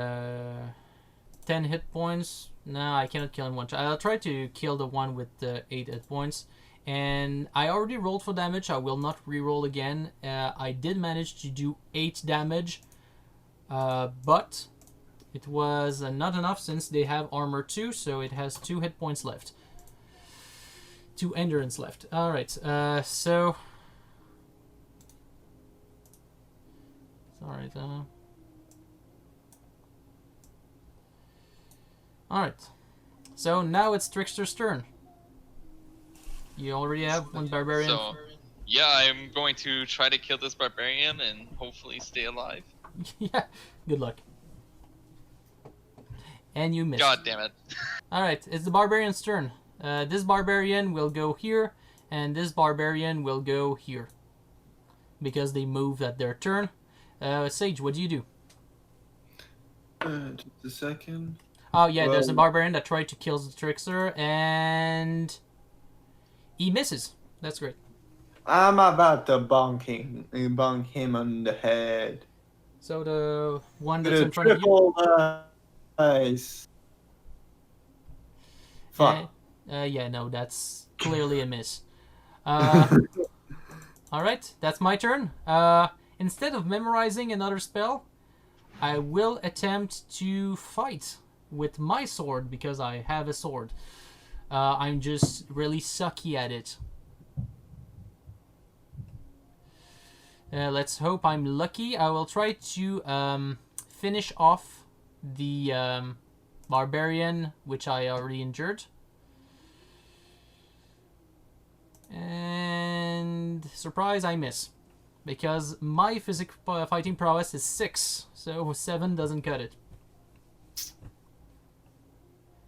Speaker 1: 10 hit points. No, I cannot kill him one. I'll try to kill the one with the 8 hit points. And I already rolled for damage. I will not re-roll again. I did manage to do 8 damage. But it was not enough since they have armor 2. So it has 2 hit points left. 2 endurance left. Alright, so... Alright, Alright. So now it's Trickster's turn. You already have one barbarian.
Speaker 3: So, yeah, I'm going to try to kill this barbarian and hopefully stay alive.
Speaker 1: Yeah, good luck. And you missed.
Speaker 3: God damn it.
Speaker 1: Alright, it's the barbarian's turn. This barbarian will go here, and this barbarian will go here. Because they moved at their turn. Sage, what do you do?
Speaker 2: Just a second.
Speaker 1: Oh yeah, there's a barbarian that tried to kill the trickster, and he misses. That's great.
Speaker 2: I'm about to bonk him on the head.
Speaker 1: So the one that's in front of you.
Speaker 2: Dice. Fuck.
Speaker 1: Yeah, no, that's clearly a miss. Alright, that's my turn. Instead of memorizing another spell, I will attempt to fight with my sword because I have a sword. I'm just really sucky at it. Let's hope I'm lucky. I will try to finish off the barbarian, which I already injured. And surprise, I miss. Because my physical fighting prowess is 6, so 7 doesn't cut it.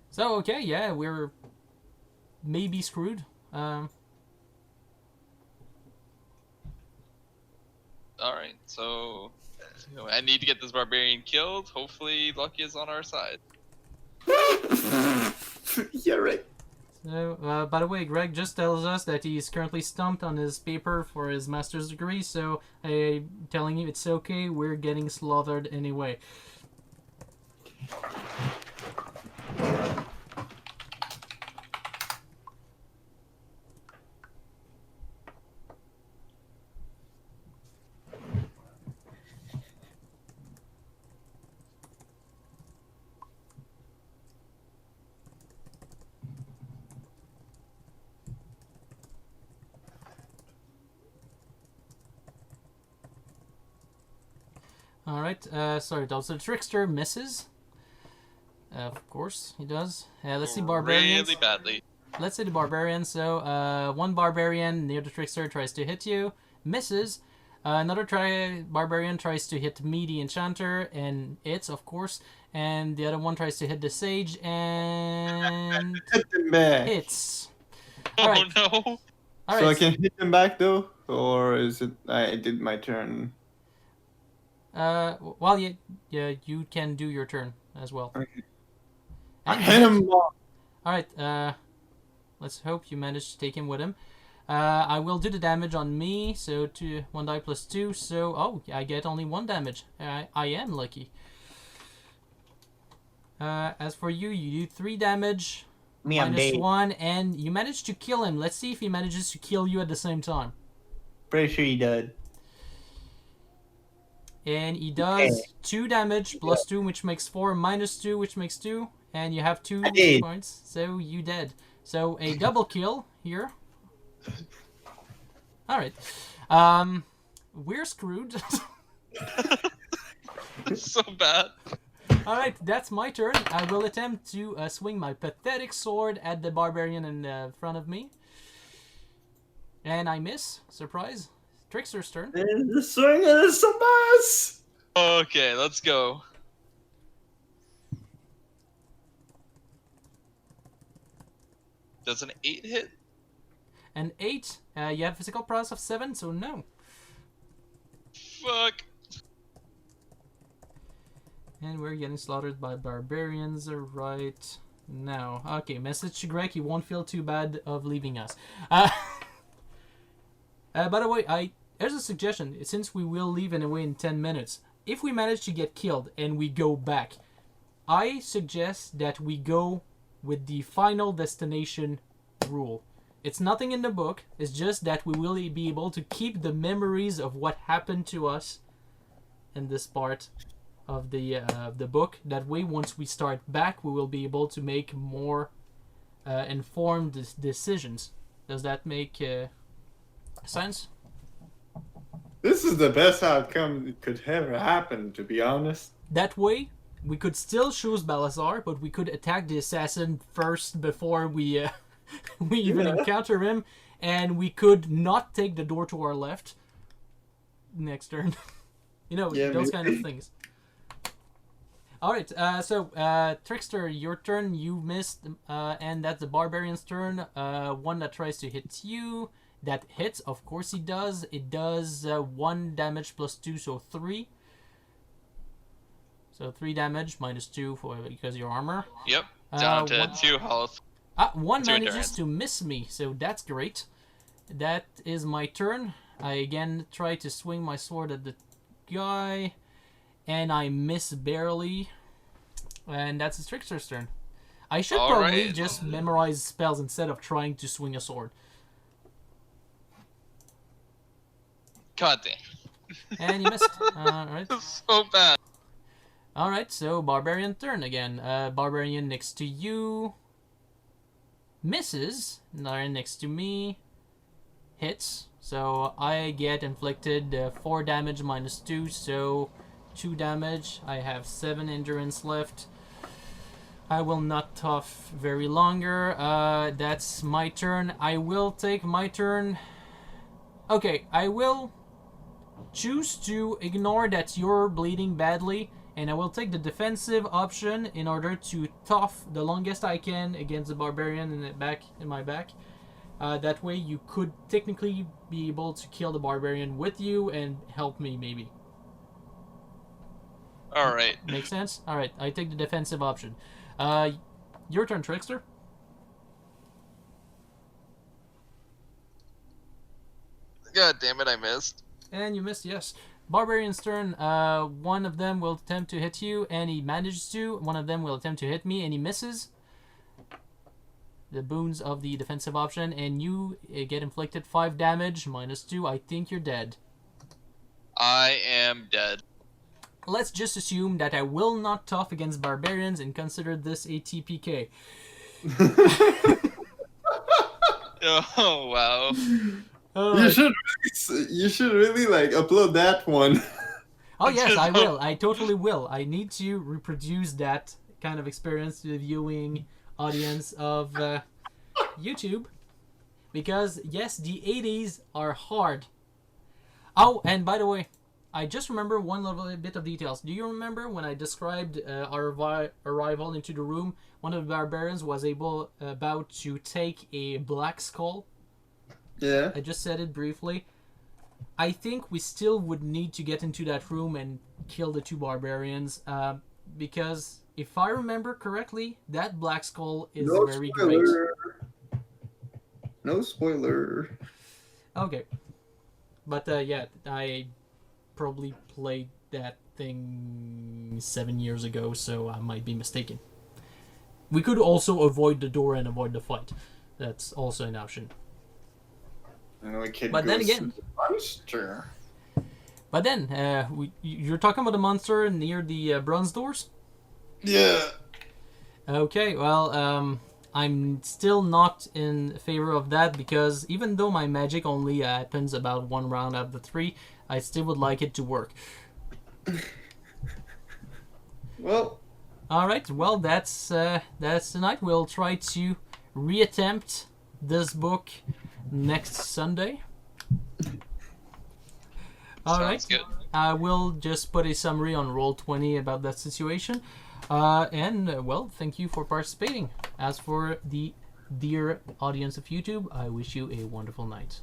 Speaker 1: So, okay, yeah, we're maybe screwed.
Speaker 3: Alright, so I need to get this barbarian killed. Hopefully luck is on our side.
Speaker 2: Yeah, right.
Speaker 1: So, by the way, Greg just tells us that he's currently stumped on his paper for his master's degree, so I'm telling you it's okay, we're getting slaughtered anyway. All right. Sorry, so the trickster misses. Of course, he does. Let's see barbarians.
Speaker 3: Really badly.
Speaker 1: Let's say the barbarian. So, one barbarian near the trickster tries to hit you, misses. Another barbarian tries to hit me, the enchanter, and hits, of course. And the other one tries to hit the sage and
Speaker 2: Hit him back.
Speaker 1: hits.
Speaker 3: Oh
Speaker 1: Alright.
Speaker 3: no!
Speaker 1: All
Speaker 2: So
Speaker 1: right.
Speaker 2: I can hit him back though, or is it I did my turn?
Speaker 1: Well, yeah, you can do your turn as well.
Speaker 2: Okay.
Speaker 1: And
Speaker 2: I hit him.
Speaker 1: All right. Let's hope you manage to take him with him. I will do the damage on me. So 1 die plus 2. So I get only 1 damage. I am lucky. As for you, you do 3 damage.
Speaker 4: Me, I'm
Speaker 1: minus
Speaker 4: dead.
Speaker 1: 1, and you manage to kill him. Let's see if he manages to kill you at the same time.
Speaker 4: Pretty sure he did.
Speaker 1: And he does 2 damage plus 2, which makes 4, minus 2, which makes 2. And you have 2
Speaker 4: did.
Speaker 1: points, so you dead. So a double kill here. Alright. We're screwed.
Speaker 3: So bad.
Speaker 1: Alright, that's my turn. I will attempt to swing my pathetic sword at the barbarian in front of me. And I miss. Surprise. Trickster's turn.
Speaker 2: And the swing is a mess.
Speaker 3: Okay, let's go. Does an 8 hit?
Speaker 1: An 8. You have physical prowess of 7, so no.
Speaker 3: Fuck.
Speaker 1: And we're getting slaughtered by barbarians right now. Okay, message to Greg. He won't feel too bad of leaving us. By the way, there's a suggestion. Since we will leave anyway in 10 minutes, if we manage to get killed and we go back, I suggest that we go with the final destination rule. It's nothing in the book. It's just that we will be able to keep the memories of what happened to us in this part of the book. That way, once we start back, we will be able to make more informed decisions. Does that make sense?
Speaker 2: This is the best outcome that could ever happen, to be honest.
Speaker 1: That way, we could still choose Balhazar, but we could attack the assassin first before we we even encounter him, and we could not take the door to our left next turn. Those kind of things. Alright, so Trickster, your turn. You missed, and that's the barbarian's turn. One that tries to hit you. That hits, of course he does. It does 1 damage plus 2, so 3. So 3 damage minus 2 because of your armor.
Speaker 3: Yep. Down to 2 health.
Speaker 1: 1
Speaker 3: 2
Speaker 1: manages
Speaker 3: endurance.
Speaker 1: to miss me, so that's great. That is my turn. I again try to swing my sword at the guy, and I miss barely. And that's the Trickster's turn. I should probably just memorize spells instead of trying to swing a sword.
Speaker 3: God damn.
Speaker 1: And you missed. Alright.
Speaker 3: So bad.
Speaker 1: Alright, so Barbarian turn again. Barbarian next to you. Misses. Another next to me. Hits. So I get inflicted 4 damage minus 2, so 2 damage. I have 7 endurance left. I will not tough very longer. That's my turn. I will take my turn. Okay, I will choose to ignore that you're bleeding badly, and I will take the defensive option in order to tough the longest I can against the barbarian in my back. That way you could technically be able to kill the barbarian with you and help me maybe.
Speaker 3: Alright.
Speaker 1: Make sense? Alright, I take the defensive option. Your turn, Trickster.
Speaker 3: God damn it, I missed.
Speaker 1: And you missed, yes. Barbarian's turn. One of them will attempt to hit you, and he manages to. One of them will attempt to hit me, and he misses. The boons of the defensive option, and you get inflicted 5 damage, minus 2. I think you're dead.
Speaker 3: I am dead.
Speaker 1: Let's just assume that I will not tough against barbarians and consider this a TPK.
Speaker 3: Oh, wow.
Speaker 2: You should really like upload that one.
Speaker 1: Oh yes, I will. I totally will. I need to reproduce that kind of experience to the viewing audience of YouTube, because yes, the 80s are hard. Oh, and by the way, I just remember one little bit of details. Do you remember when I described our arrival into the room? One of the barbarians was about to take a black skull.
Speaker 2: Yeah.
Speaker 1: I just said it briefly. I think we still would need to get into that room and kill the two barbarians, because if I remember correctly, that black skull is
Speaker 2: No
Speaker 1: very
Speaker 2: spoiler.
Speaker 1: great.
Speaker 2: No spoiler.
Speaker 1: Okay. But yeah, I probably played that thing 7 years ago, so I might be mistaken. We could also avoid the door and avoid the fight. That's also an option. But then again,
Speaker 2: monster.
Speaker 1: But then, you're talking about the monster near the bronze doors?
Speaker 2: Yeah.
Speaker 1: Okay, well, I'm still not in favor of that, because even though my magic only happens about 1 round out of the 3, I still would like it to work.
Speaker 2: Well.
Speaker 1: Alright, well, that's tonight. We'll try to reattempt this book next Sunday. Alright.
Speaker 3: Sounds good.
Speaker 1: I will just put a summary on Roll20 about that situation. Well, thank you for participating. As for the dear audience of YouTube, I wish you a wonderful night.